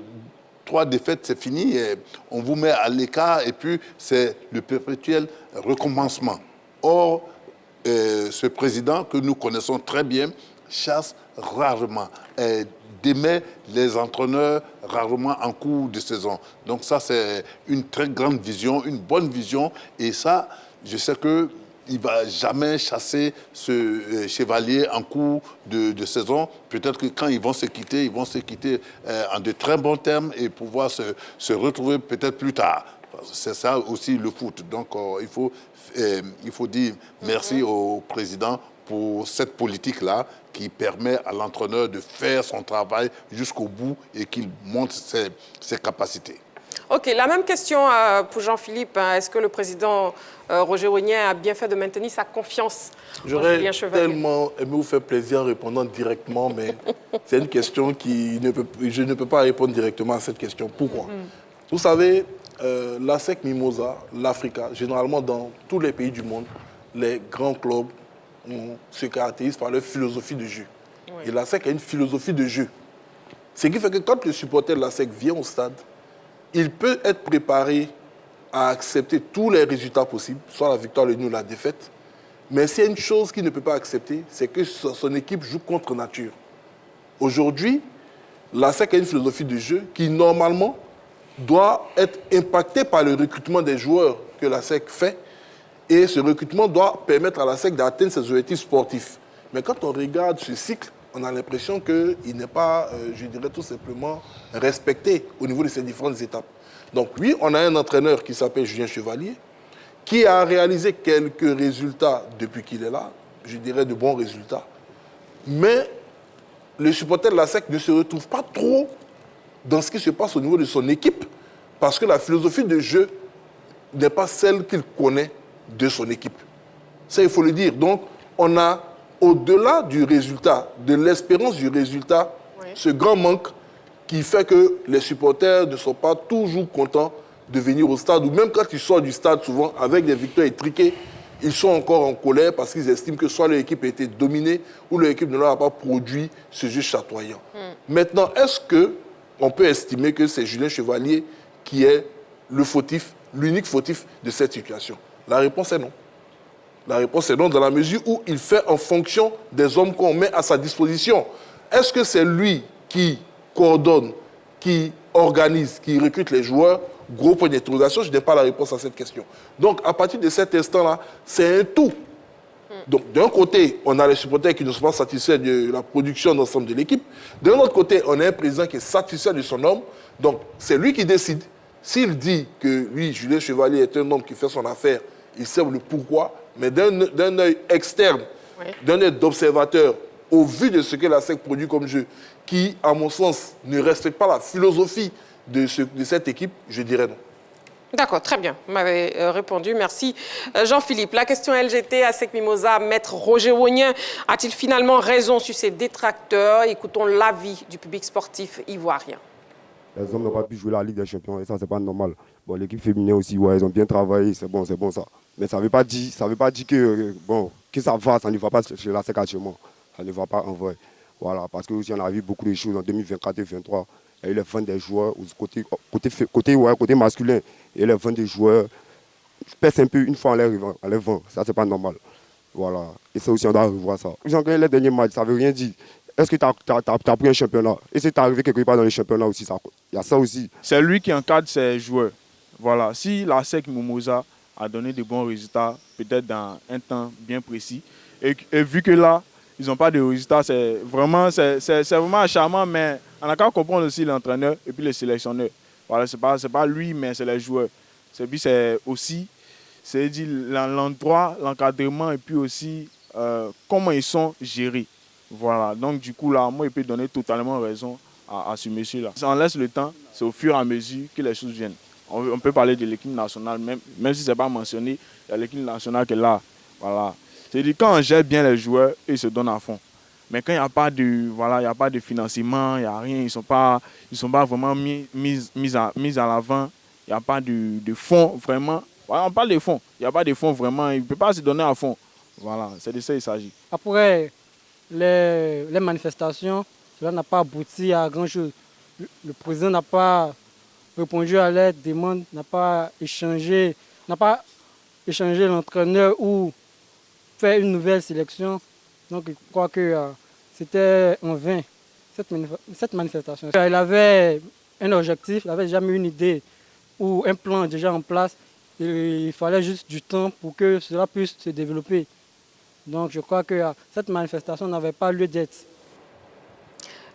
3 défaites, c'est fini, et on vous met à l'écart, et puis c'est le perpétuel recommencement. Or, ce président que nous connaissons très bien chasse rarement, démet les entraîneurs rarement en cours de saison. Donc ça, c'est une très grande vision, une bonne vision, et ça, je sais que il ne va jamais chasser ce Chevalier en cours de saison. Peut-être que quand ils vont se quitter en de très bons termes et pouvoir se retrouver peut-être plus tard. C'est ça aussi le foot. Donc il faut dire merci au président pour cette politique-là qui permet à l'entraîneur de faire son travail jusqu'au bout et qu'il montre ses capacités. OK, la même question pour Jean-Philippe. Est-ce que le président Roger Ogna a bien fait de maintenir sa confiance en Julien Chevalier? J'aurais tellement aimé vous faire plaisir en répondant directement, mais c'est une question je ne peux pas répondre directement à cette question. Pourquoi? Vous savez, la SEC Mimosa, l'Africa, généralement dans tous les pays du monde, les grands clubs se caractérisent par leur philosophie de jeu. Oui. Et la SEC a une philosophie de jeu. Ce qui fait que quand le supporter de la SEC vient au stade, il peut être préparé à accepter tous les résultats possibles, soit la victoire, le nul ou la défaite. Mais s'il y a une chose qu'il ne peut pas accepter, c'est que son équipe joue contre nature. Aujourd'hui, la SEC a une philosophie de jeu qui, normalement, doit être impactée par le recrutement des joueurs que la SEC fait. Et ce recrutement doit permettre à la SEC d'atteindre ses objectifs sportifs. Mais quand on regarde ce cycle, on a l'impression qu'il n'est pas, je dirais tout simplement, respecté au niveau de ces différentes étapes. Donc oui, on a un entraîneur qui s'appelle Julien Chevalier, qui a réalisé quelques résultats depuis qu'il est là, je dirais de bons résultats. Mais le supporter de la SEC ne se retrouve pas trop dans ce qui se passe au niveau de son équipe, parce que la philosophie de jeu n'est pas celle qu'il connaît de son équipe. Ça, il faut le dire. Donc, on a, au-delà du résultat, de l'espérance du résultat, ce grand manque qui fait que les supporters ne sont pas toujours contents de venir au stade, ou même quand ils sortent du stade, souvent, avec des victoires étriquées, ils sont encore en colère parce qu'ils estiment que soit leur équipe a été dominée ou leur équipe ne leur a pas produit ce jeu chatoyant. Maintenant, est-ce qu'on peut estimer que c'est Julien Chevalier qui est le fautif, l'unique fautif de cette situation? La réponse est non. La réponse est non dans la mesure où il fait en fonction des hommes qu'on met à sa disposition. Est-ce que c'est lui qui coordonne, qui organise, qui recrute les joueurs? Gros point d'interrogation, je n'ai pas la réponse à cette question. Donc, à partir de cet instant-là, c'est un tout. Donc, d'un côté, on a les supporters qui ne sont pas satisfaits de la production d'ensemble de l'équipe. D'un autre côté, on a un président qui est satisfait de son homme. Donc, c'est lui qui décide. S'il dit que, lui, Julien Chevalier est un homme qui fait son affaire, il sait le pourquoi. Mais d'un œil externe, d'un œil d'observateur, au vu de ce que la SEC produit comme jeu, qui, à mon sens, ne respecte pas la philosophie de cette équipe, je dirais non. D'accord, très bien. Vous m'avez répondu. Merci. Jean-Philippe, la question LGT, ASEC Mimosa, maître Roger Wognien a-t-il finalement raison sur ses détracteurs? Écoutons l'avis du public sportif ivoirien. Les hommes n'ont pas pu jouer la Ligue des Champions et ça, c'est pas normal. Bon, l'équipe féminine aussi, ouais, ils ont bien travaillé, c'est bon ça. Mais ça ne veut pas dire que ça va, ça ne va pas chez la SEC actuellement. Ça ne va pas en vrai. Voilà, parce que aussi on a vu beaucoup de choses en 2024 et 2023. Il y a eu les ventes des joueurs côté masculin. Et les ventes des joueurs pèsent un peu une fois en les vend. Ça, c'est pas normal. Voilà. Et ça aussi, on doit revoir ça. J'ai gagné les derniers matchs, ça ne veut rien dire. Est-ce que tu as pris un championnat? Et si tu es arrivé quelque part dans le championnat aussi, il y a ça aussi. C'est lui qui encadre ses joueurs. Voilà. Si la SEC Mimosa a donné de bons résultats, peut-être dans un temps bien précis, et vu que là, ils n'ont pas de résultats, c'est vraiment charmant, mais on a qu'à comprendre aussi l'entraîneur et puis le sélectionneur. Voilà, c'est pas lui, mais c'est les joueurs. C'est aussi l'endroit, l'encadrement et puis aussi comment ils sont gérés. Voilà, donc du coup là, moi, il peut donner totalement raison à ce monsieur-là. Si on laisse le temps, c'est au fur et à mesure que les choses viennent. On peut parler de l'équipe nationale, même si ce n'est pas mentionné, il y a l'équipe nationale qui est là. Voilà. C'est-à-dire quand on gère bien les joueurs, ils se donnent à fond. Mais quand il n'y a pas de financement, il n'y a rien, ils ne sont pas vraiment mis à l'avant, il n'y a pas de fonds vraiment. Voilà, on parle de fonds, il n'y a pas de fonds vraiment, il ne peut pas se donner à fond. Voilà, c'est de ça qu'il s'agit. Après les manifestations, cela n'a pas abouti à grand-chose. Le président n'a pas répondu à leurs demandes, n'a pas échangé l'entraîneur ou fait une nouvelle sélection. Donc je crois que c'était en vain, cette manifestation. Il avait un objectif, il avait déjà mis une idée ou un plan déjà en place. Il fallait juste du temps pour que cela puisse se développer. Donc je crois que cette manifestation n'avait pas lieu d'être.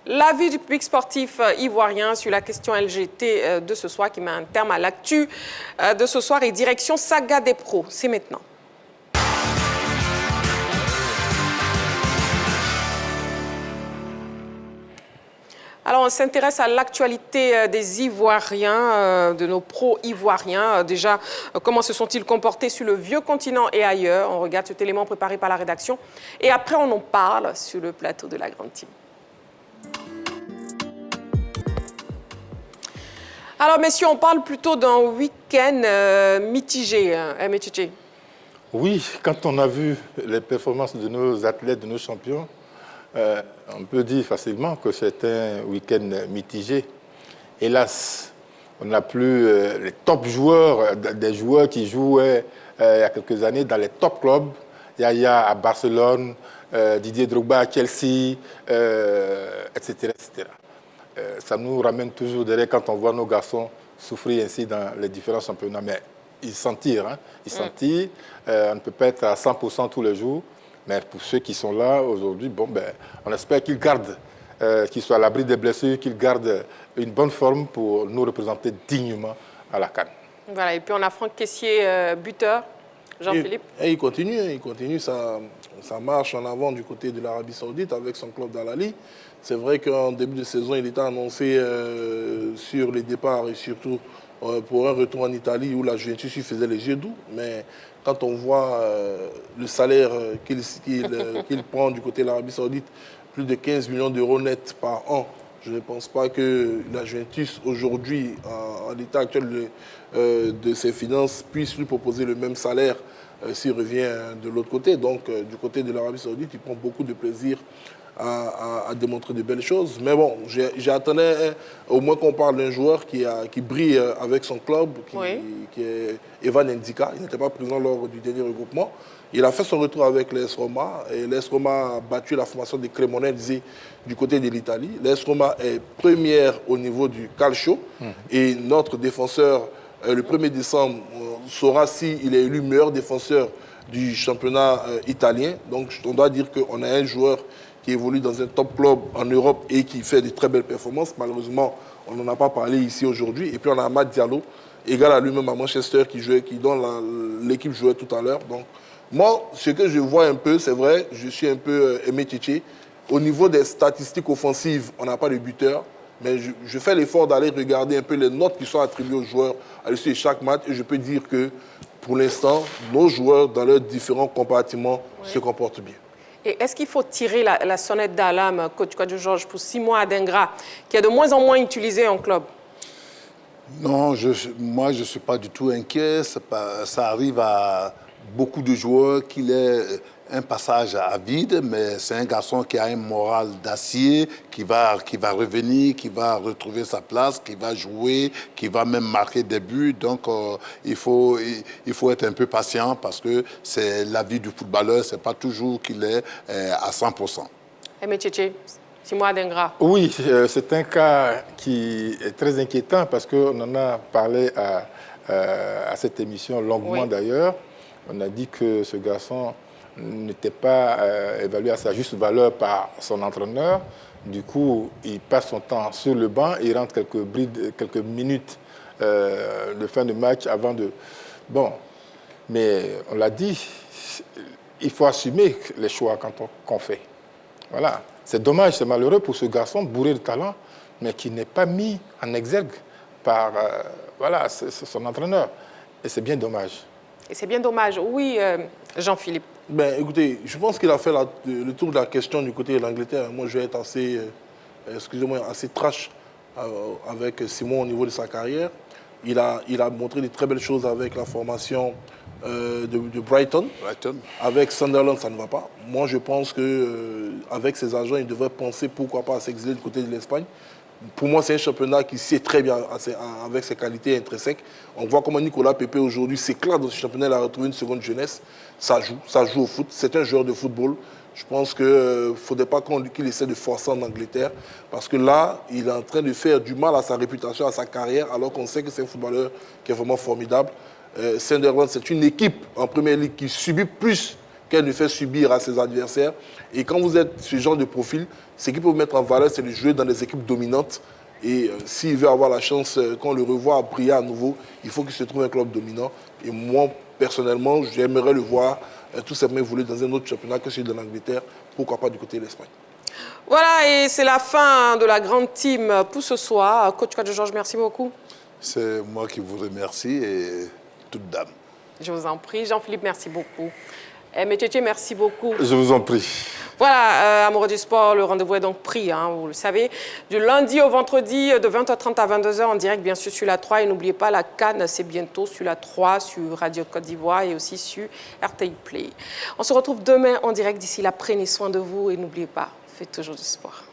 L'avis du public sportif ivoirien sur la question LGT de ce soir qui met un terme à l'actu de ce soir et direction Saga des pros. C'est maintenant. Alors, on s'intéresse à l'actualité des Ivoiriens, de nos pros ivoiriens. Déjà, comment se sont-ils comportés sur le vieux continent et ailleurs? On regarde cet élément préparé par la rédaction. Et après, on en parle sur le plateau de la Grande Team. Alors, messieurs, on parle plutôt d'un week-end mitigé, Métiché. Oui, quand on a vu les performances de nos athlètes, de nos champions, on peut dire facilement que c'est un week-end mitigé. Hélas, on n'a plus les top joueurs, des joueurs qui jouaient il y a quelques années dans les top clubs. Yaya à Barcelone, Didier Drogba à Chelsea, etc. etc. Ça nous ramène toujours derrière quand on voit nos garçons souffrir ainsi dans les différents championnats. Mais ils s'en tirent. Hein. Ils s'en tirent. On ne peut pas être à 100% tous les jours. Mais pour ceux qui sont là aujourd'hui, on espère qu'ils gardent, qu'ils soient à l'abri des blessures, qu'ils gardent une bonne forme pour nous représenter dignement à la CAN. Voilà, et puis on a Franck Kessié, buteur. Jean-Philippe. Et il continue sa marche en avant du côté de l'Arabie Saoudite avec son club d'Al-Ahly. C'est vrai qu'en début de saison, il était annoncé sur les départs et surtout pour un retour en Italie où la Juventus lui faisait les yeux doux. Mais quand on voit le salaire qu'il prend du côté de l'Arabie Saoudite, plus de 15 millions d'euros nets par an, je ne pense pas que la Juventus, aujourd'hui, en l'état actuel de ses finances, puisse lui proposer le même salaire s'il revient de l'autre côté. Donc, du côté de l'Arabie Saoudite, il prend beaucoup de plaisir à démontrer de belles choses. Mais bon, j'attendais au moins qu'on parle d'un joueur qui brille avec son club, qui est Evan Ndika. Il n'était pas présent lors du dernier regroupement. Il a fait son retour avec l'AS Roma et l'AS Roma a battu la formation des Cremonese du côté de l'Italie. L'AS Roma est première au niveau du calcio et notre défenseur, le 1er décembre, saura s'il est élu meilleur défenseur du championnat italien. Donc on doit dire qu'on a un joueur qui évolue dans un top club en Europe et qui fait de très belles performances. Malheureusement, on n'en a pas parlé ici aujourd'hui. Et puis on a Amad Diallo, égal à lui-même à Manchester, dont l'équipe jouait tout à l'heure. Donc moi, ce que je vois un peu, c'est vrai, je suis un peu Aimé Tchétché. Au niveau des statistiques offensives, on n'a pas de buteur. Mais je fais l'effort d'aller regarder un peu les notes qui sont attribuées aux joueurs à l'issue de chaque match. Et je peux dire que, pour l'instant, nos joueurs, dans leurs différents compartiments, se comportent bien. Et est-ce qu'il faut tirer la sonnette d'alarme, coach Kwadjo Georges, pour Simon Adingra, qui est de moins en moins utilisé en club? Non, moi, je ne suis pas du tout inquiet. Ça arrive à beaucoup de joueurs qu'il est un passage à vide, mais c'est un garçon qui a un moral d'acier, qui va revenir, qui va retrouver sa place, qui va jouer, qui va même marquer des buts. Donc, il faut être un peu patient parce que c'est la vie du footballeur, c'est pas toujours qu'il est à 100%. Aimé Tchétché, Simon Adingra. Oui, c'est un cas qui est très inquiétant parce qu'on en a parlé à cette émission longuement d'ailleurs. On a dit que ce garçon n'était pas évalué à sa juste valeur par son entraîneur. Du coup, il passe son temps sur le banc, il rentre quelques minutes de fin de match avant de... Bon, mais on l'a dit, il faut assumer les choix qu'on fait. Voilà. C'est dommage, c'est malheureux pour ce garçon bourré de talent, mais qui n'est pas mis en exergue par son entraîneur. Et c'est bien dommage. Et c'est bien dommage. Oui, Jean-Philippe. Ben, écoutez, je pense qu'il a fait le tour de la question du côté de l'Angleterre. Moi, je vais être assez, assez trash avec Simon au niveau de sa carrière. Il a montré de très belles choses avec la formation de Brighton. Avec Sunderland, ça ne va pas. Moi, je pense qu'avec ses agents, il devrait penser pourquoi pas à s'exiler du côté de l'Espagne. Pour moi, c'est un championnat qui sait très bien avec ses qualités intrinsèques. On voit comment Nicolas Pepe aujourd'hui s'éclate dans ce championnat. Il a retrouvé une seconde jeunesse. Ça joue au foot. C'est un joueur de football. Je pense qu'il ne faudrait pas qu'il essaie de forcer en Angleterre. Parce que là, il est en train de faire du mal à sa réputation, à sa carrière, alors qu'on sait que c'est un footballeur qui est vraiment formidable. Sunderland, c'est une équipe en Première Ligue qui subit plus qu'elle ne fait subir à ses adversaires. Et quand vous êtes ce genre de profil, ce qui peut vous mettre en valeur, c'est de jouer dans des équipes dominantes. Et s'il veut avoir la chance qu'on le revoie briller à nouveau, il faut qu'il se trouve un club dominant. Et moi, personnellement, j'aimerais le voir tout simplement évoluer dans un autre championnat que celui de l'Angleterre. Pourquoi pas du côté de l'Espagne. Voilà, et c'est la fin de la grande team pour ce soir. Coach Kwadjo Georges, merci beaucoup. C'est moi qui vous remercie et toute dame. Je vous en prie. Jean-Philippe, merci beaucoup. Aimé Tchétché, merci beaucoup. Je vous en prie. Voilà, amoureux du sport, le rendez-vous est donc pris, vous le savez, du lundi au vendredi de 20h30 à 22h en direct, bien sûr, sur la 3. Et n'oubliez pas, la CAN, c'est bientôt sur la 3, sur Radio Côte d'Ivoire et aussi sur RTI Play. On se retrouve demain en direct. D'ici là, prenez soin de vous et n'oubliez pas, faites toujours du sport.